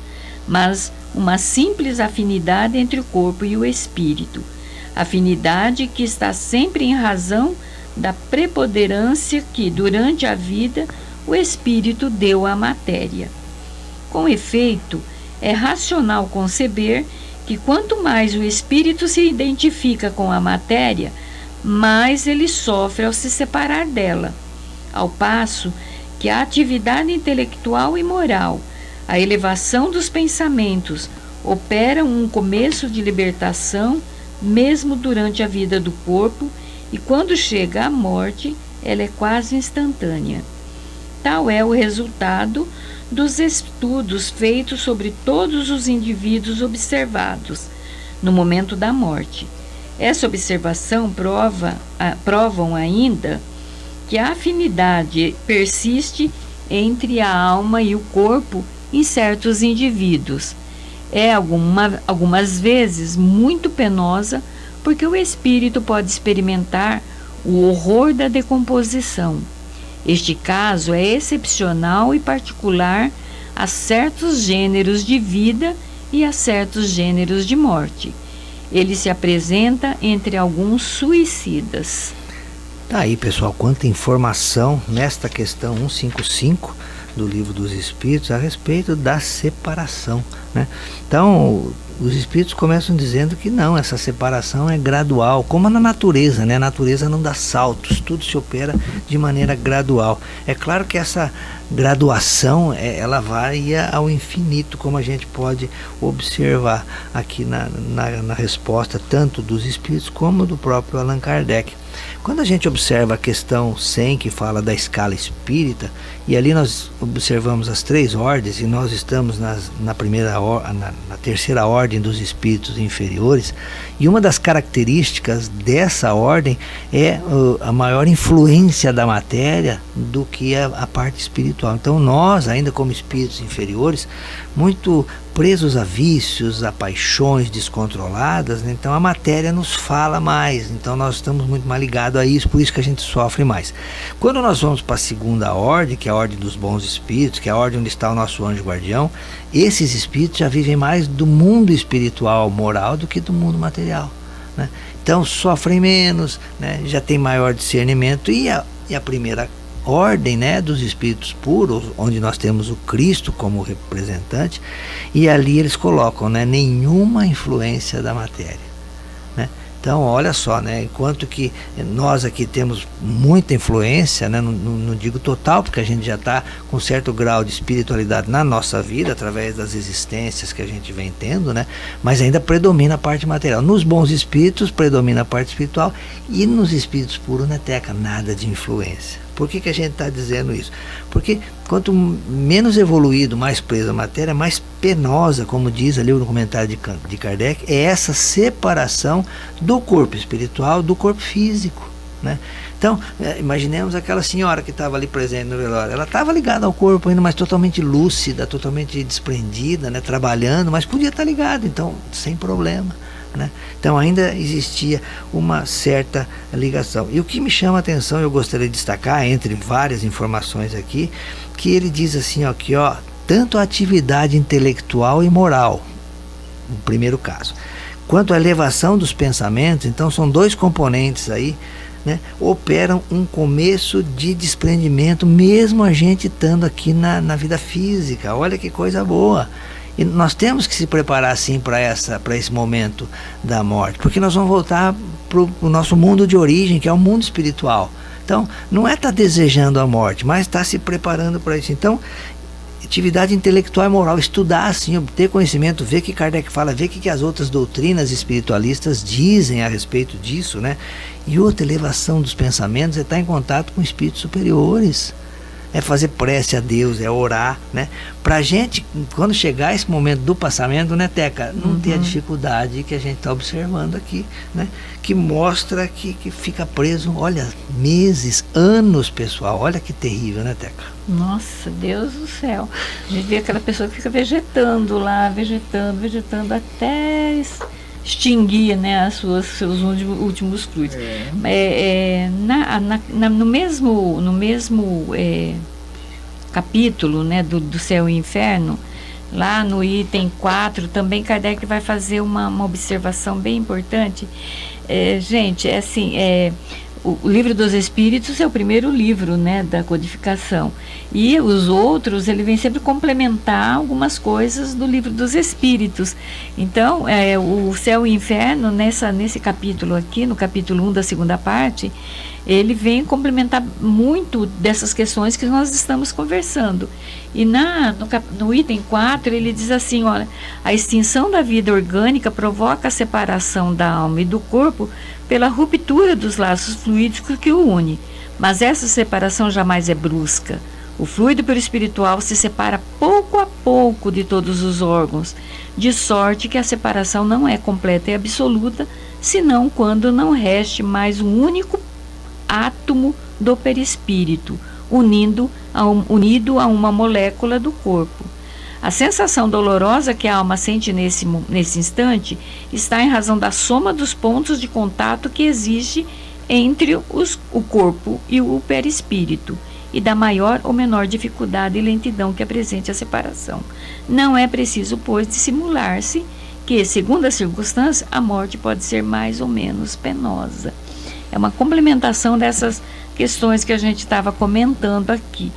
mas uma simples afinidade entre o corpo e o espírito. Afinidade que está sempre em razão da preponderância que, durante a vida, o espírito deu à matéria. Com efeito, é racional conceber que quanto mais o espírito se identifica com a matéria, mais ele sofre ao se separar dela, ao passo que a atividade intelectual e moral, a elevação dos pensamentos, operam um começo de libertação mesmo durante a vida do corpo, e quando chega a morte, ela é quase instantânea. Tal é o resultado dos estudos feitos sobre todos os indivíduos observados no momento da morte. Essa observação provam ainda que a afinidade persiste entre a alma e o corpo em certos indivíduos. É algumas vezes muito penosa, porque o espírito pode experimentar o horror da decomposição. Este caso é excepcional e particular a certos gêneros de vida e a certos gêneros de morte. Ele se apresenta entre alguns suicidas. Tá aí, pessoal, quanta informação nesta questão 155 do Livro dos Espíritos a respeito da separação, né? Então, os espíritos começam dizendo que não, essa separação é gradual, como na natureza, né? A natureza não dá saltos, tudo se opera de maneira gradual. É claro que essa graduação, ela vai ao infinito, como a gente pode observar aqui na resposta tanto dos espíritos como do próprio Allan Kardec. Quando a gente observa a questão 100, que fala da escala espírita, e ali nós observamos as 3 ordens, e nós estamos na terceira ordem dos espíritos inferiores, e uma das características dessa ordem é a maior influência da matéria do que a parte espiritual. Então nós, ainda como espíritos inferiores, muito presos a vícios, a paixões descontroladas, né? Então a matéria nos fala mais, então nós estamos muito mais ligados a isso, por isso que a gente sofre mais. Quando nós vamos para a segunda ordem, que é a ordem dos bons espíritos, que é a ordem onde está o nosso anjo guardião, esses espíritos já vivem mais do mundo espiritual, moral, do que do mundo material, né? Então sofrem menos, né? Já tem maior discernimento, e a primeira ordem, né, dos espíritos puros, onde nós temos o Cristo como representante, e ali eles colocam, né, nenhuma influência da matéria, né? Então olha só, né, enquanto que nós aqui temos muita influência, né, não digo total, porque a gente já está com certo grau de espiritualidade na nossa vida, através das existências que a gente vem tendo, né, mas ainda predomina a parte material. Nos bons espíritos predomina a parte espiritual, e nos espíritos puros, né, Teca, nada de influência. Por que a gente está dizendo isso? Porque quanto menos evoluído, mais preso à matéria, mais penosa, como diz ali no comentário de Kardec, é essa separação do corpo espiritual do corpo físico, né? Então, imaginemos aquela senhora que estava ali presente no velório. Ela estava ligada ao corpo ainda, mas totalmente lúcida, totalmente desprendida, né? Trabalhando, mas podia estar ligada, então, sem problema, né? Então ainda existia uma certa ligação. E o que me chama a atenção, eu gostaria de destacar, entre várias informações aqui, que ele diz assim, ó, que tanto a atividade intelectual e moral, no primeiro caso, quanto a elevação dos pensamentos, então são 2 componentes aí, né, operam um começo de desprendimento, mesmo a gente estando aqui na vida física. Olha que coisa boa. E nós temos que se preparar assim para esse momento da morte, porque nós vamos voltar para o nosso mundo de origem, que é o mundo espiritual. Então, não é estar desejando a morte, mas estar se preparando para isso. Então, atividade intelectual e moral, estudar assim, obter conhecimento, ver o que Kardec fala, ver o que as outras doutrinas espiritualistas dizem a respeito disso, né? E outra, elevação dos pensamentos é estar em contato com espíritos superiores. É fazer prece a Deus, é orar, né? Pra gente, quando chegar esse momento do passamento, né, Teca, não ter a dificuldade que a gente está observando aqui, né? Que mostra que fica preso, olha, meses, anos, pessoal. Olha que terrível, né, Teca? Nossa, Deus do céu. A gente vê aquela pessoa que fica vegetando lá, vegetando até extinguir, né, seus últimos fluidos. No mesmo capítulo, né, do Céu e Inferno, lá no item 4, também Kardec vai fazer uma observação bem importante. Gente, é assim, o Livro dos Espíritos é o primeiro livro, né, da codificação. E os outros, ele vem sempre complementar algumas coisas do Livro dos Espíritos. Então, o Céu e o Inferno, nesse capítulo aqui, no capítulo 1 da segunda parte, ele vem complementar muito dessas questões que nós estamos conversando. E no item 4, ele diz assim, olha, a extinção da vida orgânica provoca a separação da alma e do corpo pela ruptura dos laços fluídicos que o une. Mas essa separação jamais é brusca. O fluido perispiritual se separa pouco a pouco de todos os órgãos, de sorte que a separação não é completa e absoluta, senão quando não reste mais um único átomo do perispírito, unido a uma molécula do corpo. A sensação dolorosa que a alma sente nesse instante está em razão da soma dos pontos de contato que existe entre o corpo e o perispírito, e da maior ou menor dificuldade e lentidão que apresente a separação. Não é preciso, pois, dissimular-se que, segundo a circunstância, a morte pode ser mais ou menos penosa. É uma complementação dessas questões que a gente estava comentando aqui.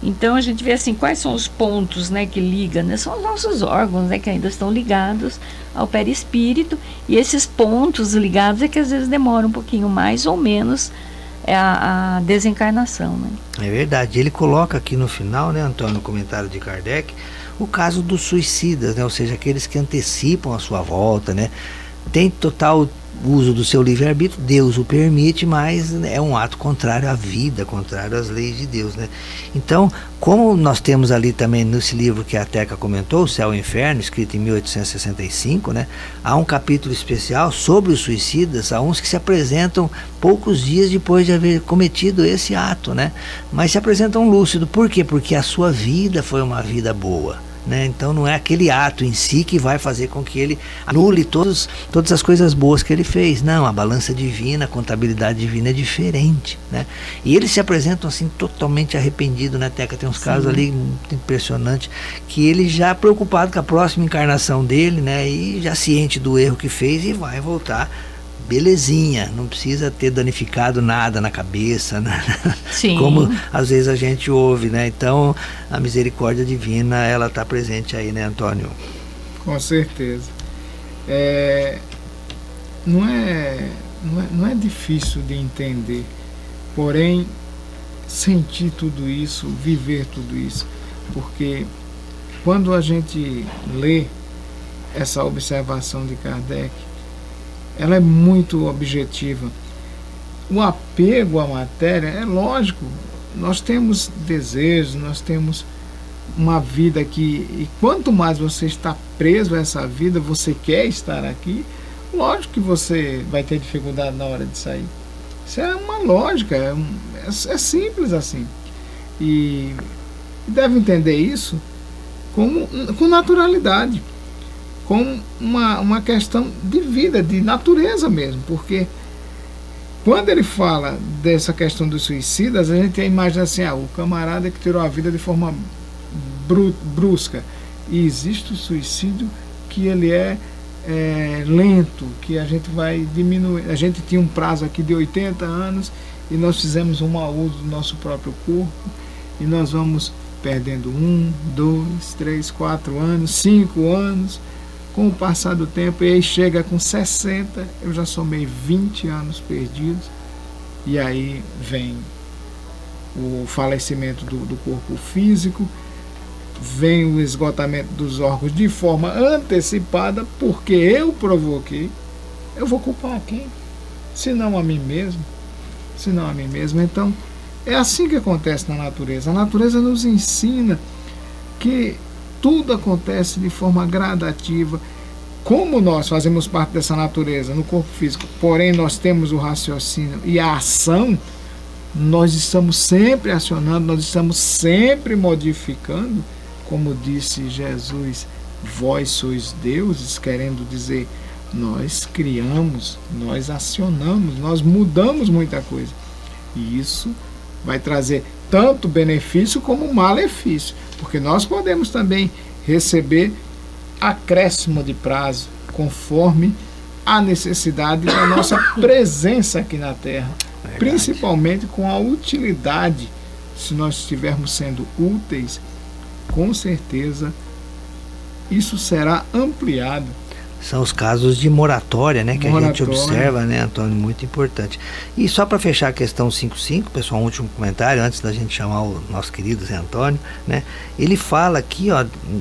Então a gente vê assim, quais são os pontos, né, que ligam, né? São os nossos órgãos, né, que ainda estão ligados ao perispírito, e esses pontos ligados é que às vezes demoram um pouquinho mais ou menos a desencarnação, né? É verdade. Ele coloca aqui no final, né, Antônio, no comentário de Kardec, o caso dos suicidas, né, ou seja, aqueles que antecipam a sua volta, né, tem total uso do seu livre-arbítrio, Deus o permite, mas é um ato contrário à vida, contrário às leis de Deus, né? Então, como nós temos ali também nesse livro que a Teca comentou, O Céu e o Inferno, escrito em 1865, né? Há um capítulo especial sobre os suicidas, há uns que se apresentam poucos dias depois de haver cometido esse ato, né? Mas se apresentam lúcido. Por quê? Porque a sua vida foi uma vida boa, né? Então não é aquele ato em si que vai fazer com que ele anule todas as coisas boas que ele fez. Não, a balança divina, a contabilidade divina é diferente, né? E eles se apresentam assim totalmente arrependidos, né, Teca? Tem uns casos ali muito impressionantes, que ele já preocupado com a próxima encarnação dele, né, e já ciente do erro que fez, e vai voltar belezinha, não precisa ter danificado nada na cabeça, né? Sim. Como às vezes a gente ouve, né? Então a misericórdia divina, ela está presente aí, né, Antônio? Com certeza. Não é difícil de entender, porém sentir tudo isso, viver tudo isso, porque quando a gente lê essa observação de Kardec, ela é muito objetiva. O apego à matéria, é lógico, nós temos desejos, nós temos uma vida aqui, e quanto mais você está preso a essa vida, você quer estar aqui, lógico que você vai ter dificuldade na hora de sair. Isso é uma lógica, é simples assim. E deve entender isso com naturalidade, como uma questão de vida, de natureza mesmo, porque quando ele fala dessa questão dos suicidas, a gente imagina assim, o camarada que tirou a vida de forma brusca, e existe o suicídio que ele é lento, que a gente vai diminuir. A gente tinha um prazo aqui de 80 anos e nós fizemos um mau uso do nosso próprio corpo, e nós vamos perdendo 1, 2, 3, 4 anos, 5 anos, com o passar do tempo, e aí chega com 60, eu já somei 20 anos perdidos, e aí vem o falecimento do corpo físico, vem o esgotamento dos órgãos de forma antecipada, porque eu provoquei. Eu vou culpar quem? Se não a mim mesmo. Então, é assim que acontece na natureza. A natureza nos ensina que tudo acontece de forma gradativa. Como nós fazemos parte dessa natureza no corpo físico, porém nós temos o raciocínio e a ação, nós estamos sempre acionando, nós estamos sempre modificando. Como disse Jesus, vós sois deuses, querendo dizer, nós criamos, nós acionamos, nós mudamos muita coisa. E isso vai trazer tanto benefício como malefício, porque nós podemos também receber acréscimo de prazo, conforme a necessidade da nossa presença aqui na Terra. principalmente com a utilidade. Se nós estivermos sendo úteis, com certeza isso será ampliado. São os casos de moratória, né, que a gente observa, né, Antônio, muito importante. E só para fechar a questão 5.5, pessoal, um último comentário, antes da gente chamar o nosso querido Zé Antônio, né, ele fala aqui,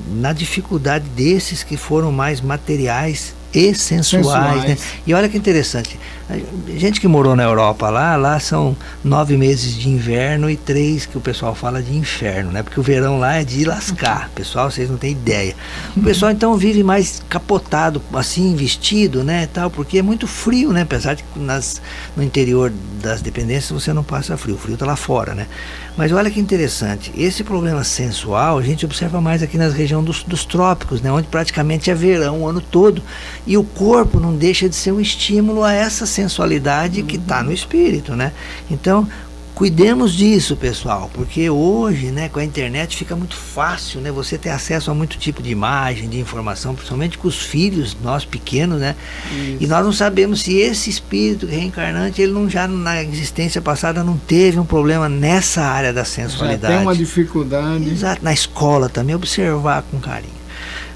na dificuldade desses que foram mais materiais e sensuais. Né? E olha que interessante, gente que morou na Europa lá são 9 meses de inverno e 3 que o pessoal fala de inferno, né? Porque o verão lá é de lascar, pessoal, vocês não têm ideia. O pessoal então vive mais capotado, assim, vestido, né, tal, porque é muito frio, né? Apesar de que no interior das dependências você não passa frio, o frio tá lá fora, né? Mas olha que interessante, esse problema sensual a gente observa mais aqui na região dos trópicos, né? Onde praticamente é verão o ano todo. E o corpo não deixa de ser um estímulo a essa sensualidade que está no espírito, né? Então, cuidemos disso, pessoal, porque hoje, né, com a internet fica muito fácil, né, você ter acesso a muito tipo de imagem, de informação, principalmente com os filhos, nós pequenos, né? Isso. E nós não sabemos se esse espírito reencarnante, ele não já na existência passada não teve um problema nessa área da sensualidade. Já tem uma dificuldade. Exato, na escola também, observar com carinho.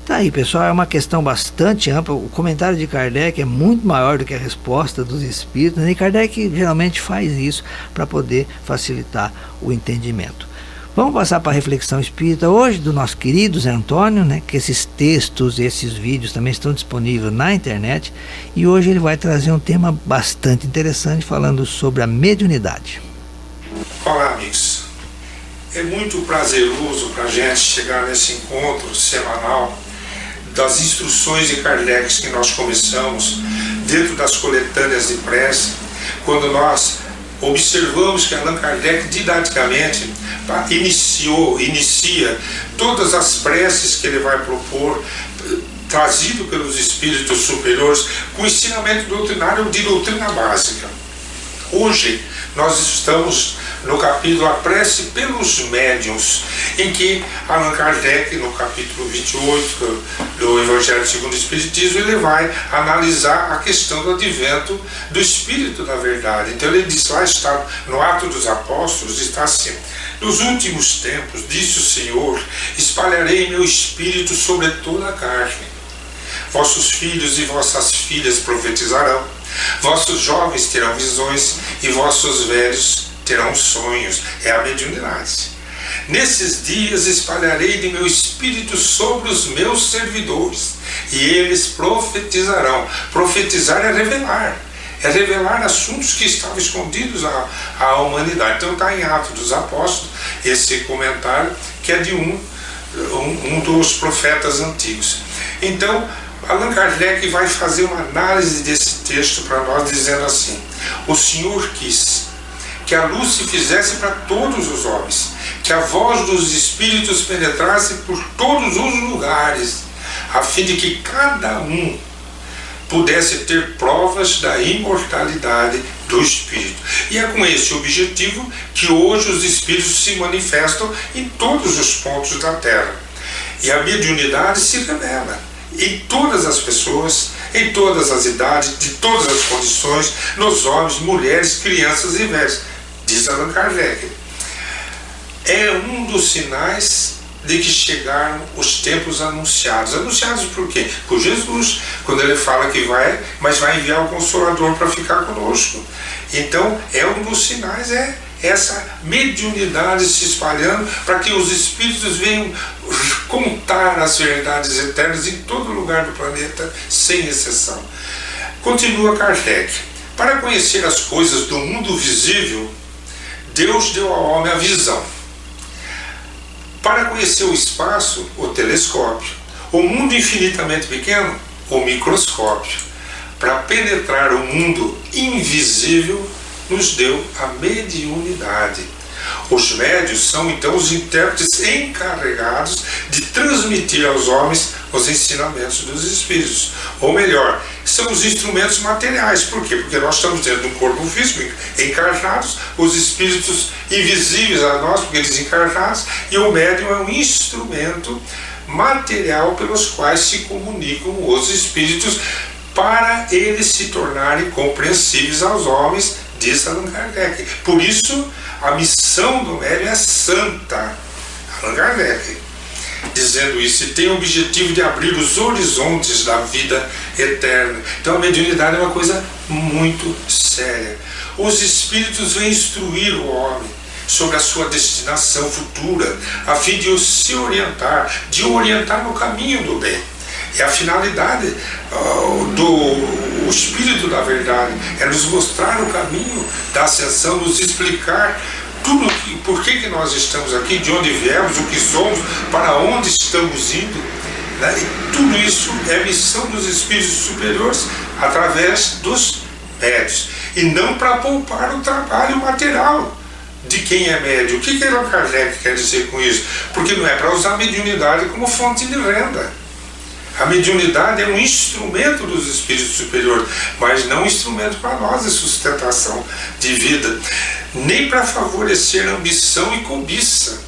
Tá aí, pessoal, é uma questão bastante ampla. O comentário de Kardec é muito maior do que a resposta dos espíritos, né? E Kardec geralmente faz isso para poder facilitar o entendimento. Vamos passar para a reflexão espírita hoje do nosso querido Zé Antônio, né? Que esses textos, esses vídeos também estão disponíveis na internet, e hoje ele vai trazer um tema bastante interessante falando sobre a mediunidade. Olá, amigos. É muito prazeroso para a gente chegar nesse encontro semanal das instruções de Kardec que nós começamos dentro das coletâneas de prece, quando nós observamos que Allan Kardec didaticamente inicia todas as preces que ele vai propor, trazido pelos espíritos superiores, com ensinamento doutrinário de doutrina básica. Hoje nós estamos no capítulo A Prece pelos Médiuns, em que Allan Kardec, no capítulo 28 do Evangelho segundo o Espiritismo, ele vai analisar a questão do advento do Espírito da Verdade. Então ele diz, lá está, no Atos dos Apóstolos, está assim: nos últimos tempos, disse o Senhor, espalharei meu Espírito sobre toda a carne. Vossos filhos e vossas filhas profetizarão, vossos jovens terão visões e vossos velhos terão sonhos. É a mediunidade. Nesses dias espalharei de meu Espírito sobre os meus servidores, e eles profetizarão. Profetizar é revelar assuntos que estavam escondidos à humanidade. Então está em Atos dos Apóstolos esse comentário, que é de um dos profetas antigos. Então Allan Kardec vai fazer uma análise desse texto para nós, dizendo assim: o Senhor quis que a luz se fizesse para todos os homens, que a voz dos espíritos penetrasse por todos os lugares, a fim de que cada um pudesse ter provas da imortalidade do Espírito. E é com esse objetivo que hoje os Espíritos se manifestam em todos os pontos da Terra. E a mediunidade se revela em todas as pessoas, em todas as idades, de todas as condições, nos homens, mulheres, crianças e velhos, diz Allan Kardec. É um dos sinais de que chegaram os tempos anunciados. Anunciados por quê? Por Jesus, quando ele fala que vai, mas vai enviar o Consolador para ficar conosco. Então, é um dos sinais, é essa mediunidade se espalhando para que os espíritos venham contar as verdades eternas em todo lugar do planeta, sem exceção. Continua Kardec. Para conhecer as coisas do mundo visível, Deus deu ao homem a visão. Para conhecer o espaço, o telescópio. O mundo infinitamente pequeno, o microscópio. Para penetrar o mundo invisível, nos deu a mediunidade. Os médiuns são então os intérpretes encarregados de transmitir aos homens os ensinamentos dos espíritos. Ou melhor, são os instrumentos materiais. Por quê? Porque nós estamos dentro de um corpo físico, encarnados, os espíritos invisíveis a nós, porque eles encarnados, e o médium é um instrumento material pelos quais se comunicam os espíritos, para eles se tornarem compreensíveis aos homens diz Allan Kardec. Por isso, a missão do médium é santa, Allan Kardec, dizendo isso, e tem o objetivo de abrir os horizontes da vida eterna. Então a mediunidade é uma coisa muito séria. Os espíritos vêm instruir o homem sobre a sua destinação futura, a fim de o se orientar, de o orientar no caminho do bem. E a finalidade do Espírito da Verdade é nos mostrar o caminho da ascensão, nos explicar tudo por que nós estamos aqui, de onde viemos, o que somos, para onde estamos indo, né? E tudo isso é missão dos espíritos superiores através dos médios, e não para poupar o trabalho material de quem é médio. O que Allan Kardec quer dizer com isso? Porque não é para usar a mediunidade como fonte de renda. A mediunidade é um instrumento dos espíritos superiores, mas não um instrumento para nós de sustentação de vida, nem para favorecer ambição e cobiça.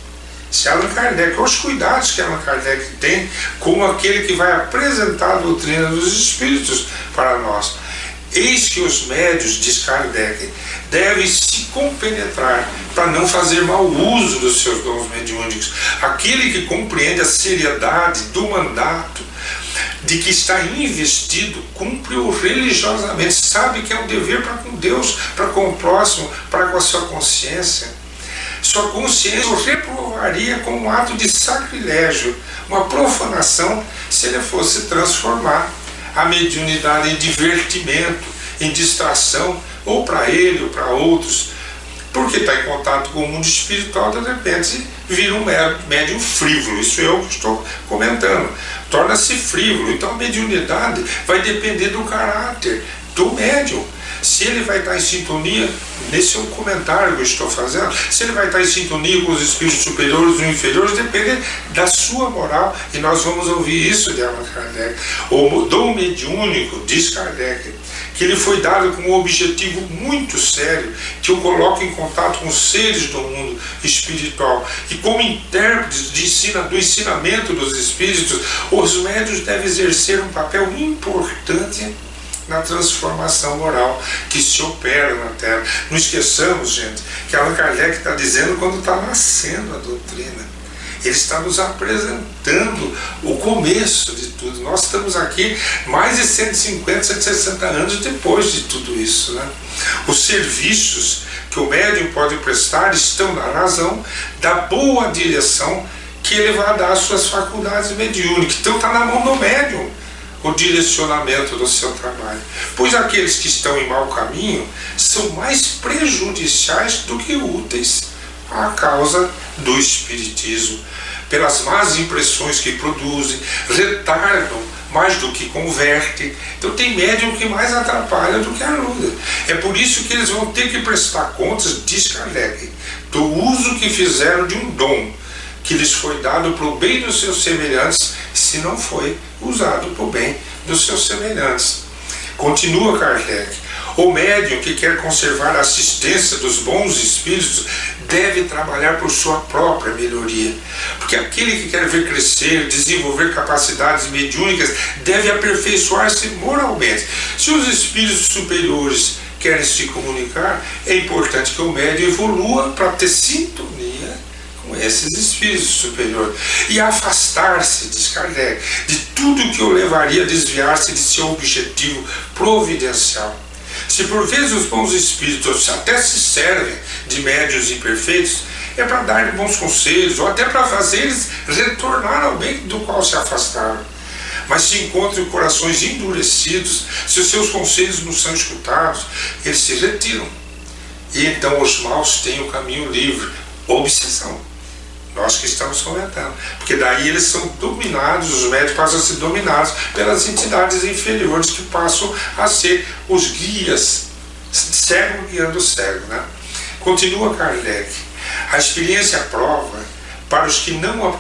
Se Allan Kardec, os cuidados que Allan Kardec tem com aquele que vai apresentar a doutrina dos espíritos para nós. Eis que os médios, diz Kardec, devem se compenetrar para não fazer mau uso dos seus dons mediúnicos. Aquele que compreende a seriedade do mandato de que está investido, cumpre-o religiosamente, sabe que é um dever para com Deus, para com o próximo, para com a sua consciência. Sua consciência o reprovaria como um ato de sacrilégio, uma profanação, se ele fosse transformar a mediunidade em divertimento, em distração, ou para ele ou para outros, porque está em contato com o mundo espiritual, de repente vira um médium frívolo. Isso eu que estou comentando, torna-se frívolo. Então a mediunidade vai depender do caráter do médium. Se ele vai estar em sintonia, nesse é um comentário que eu estou fazendo, se ele vai estar em sintonia com os espíritos superiores ou inferiores, depende da sua moral, e nós vamos ouvir isso de Allan Kardec. O dom mediúnico, diz Kardec, que ele foi dado com um objetivo muito sério, que o coloca em contato com os seres do mundo espiritual, e como intérpretes do ensinamento dos espíritos, os médiuns devem exercer um papel importante na transformação moral que se opera na Terra. Não esqueçamos, gente, que Allan Kardec está dizendo quando está nascendo a doutrina. Ele está nos apresentando o começo de tudo. Nós estamos aqui mais de 150, 160 anos depois de tudo isso, né? Os serviços que o médium pode prestar estão na razão da boa direção que ele vai dar às suas faculdades mediúnicas. Então está na mão do médium o direcionamento do seu trabalho, pois aqueles que estão em mau caminho são mais prejudiciais do que úteis à causa do espiritismo, pelas más impressões que produzem, retardam mais do que convertem. Então tem médium que mais atrapalha do que ajuda. É por isso que eles vão ter que prestar contas, diz Kardec, do uso que fizeram de um dom que lhes foi dado para o bem dos seus semelhantes, se não foi usado para o bem dos seus semelhantes. Continua Kardec: o médium que quer conservar a assistência dos bons espíritos deve trabalhar por sua própria melhoria, porque aquele que quer ver crescer, desenvolver capacidades mediúnicas, deve aperfeiçoar-se moralmente. Se os espíritos superiores querem se comunicar, é importante que o médium evolua para ter sintonia com esses espíritos superiores e afastar-se, diz Kardec, de tudo que o levaria a desviar-se de seu objetivo providencial. Se por vezes os bons espíritos até se servem de médiuns imperfeitos, é para dar bons conselhos ou até para fazer eles retornar ao bem do qual se afastaram. Mas se encontram corações endurecidos, se os seus conselhos não são escutados, eles se retiram. E então os maus têm o caminho livre, obsessão. Nós que estamos comentando, porque daí eles são dominados, os médios passam a ser dominados pelas entidades inferiores que passam a ser os guias, cego guiando o cego, né? Continua Kardec: a experiência prova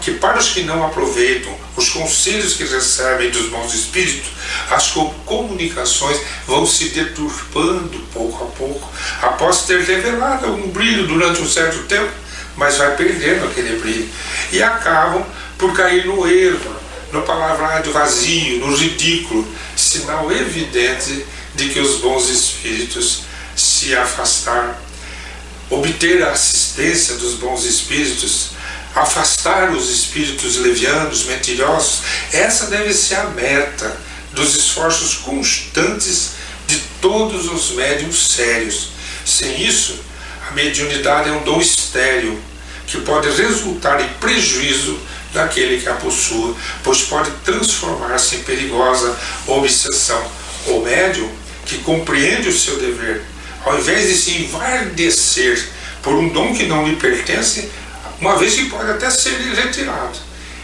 que para os que não aproveitam os conselhos que recebem dos bons espíritos, as comunicações vão se deturpando pouco a pouco, após ter revelado algum brilho durante um certo tempo, mas vai perdendo aquele brilho e acabam por cair no erro, no palavreado vazio, no ridículo, sinal evidente de que os bons espíritos se se afastar, obter a assistência dos bons espíritos, afastar os espíritos levianos, mentirosos. Essa deve ser a meta dos esforços constantes de todos os médiuns sérios. Sem isso, a mediunidade é um dom estéril, que pode resultar em prejuízo daquele que a possua, pois pode transformar-se em perigosa obsessão. O médium que compreende o seu dever, ao invés de se envardecer por um dom que não lhe pertence, uma vez que pode até ser retirado,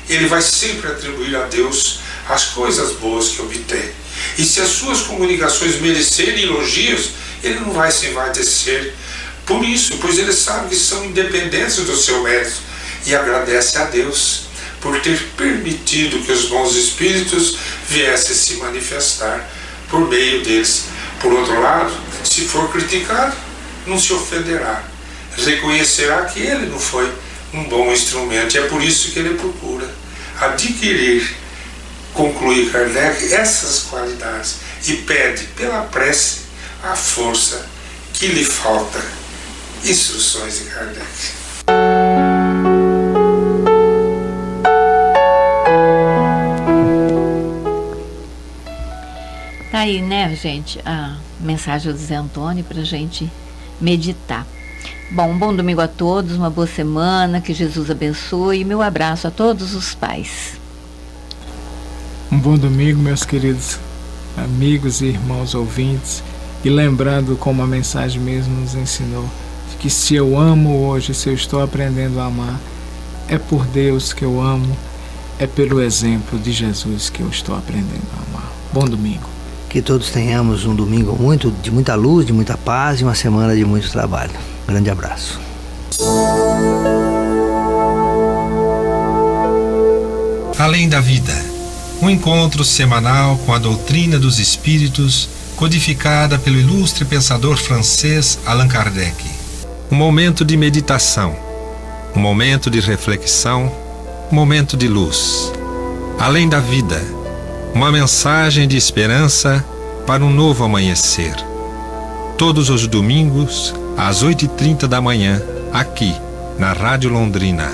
ele vai sempre atribuir a Deus as coisas boas que obtém. E se as suas comunicações merecerem elogios, ele não vai se envardecer por isso, pois ele sabe que são independentes do seu mérito, e agradece a Deus por ter permitido que os bons espíritos viessem se manifestar por meio deles. Por outro lado, se for criticado, não se ofenderá, reconhecerá que ele não foi um bom instrumento, e é por isso que ele procura adquirir, conclui Kardec, essas qualidades, e pede pela prece a força que lhe falta. Instruções de Kardec. Tá aí, né, gente, a mensagem do Zé Antônio para a gente meditar. Bom, um bom domingo a todos, uma boa semana, que Jesus abençoe, e meu abraço a todos os pais. Um bom domingo, meus queridos amigos e irmãos ouvintes, e lembrando como a mensagem mesmo nos ensinou, que se eu amo hoje, se eu estou aprendendo a amar, é por Deus que eu amo, é pelo exemplo de Jesus que eu estou aprendendo a amar. Bom domingo. Que todos tenhamos um domingo de muita luz, de muita paz e uma semana de muito trabalho. Grande abraço. Além da vida, um encontro semanal com a doutrina dos espíritos, codificada pelo ilustre pensador francês Allan Kardec. Um momento de meditação, um momento de reflexão, um momento de luz. Além da vida, uma mensagem de esperança para um novo amanhecer. Todos os domingos, às 8h30 da manhã, aqui, na Rádio Londrina.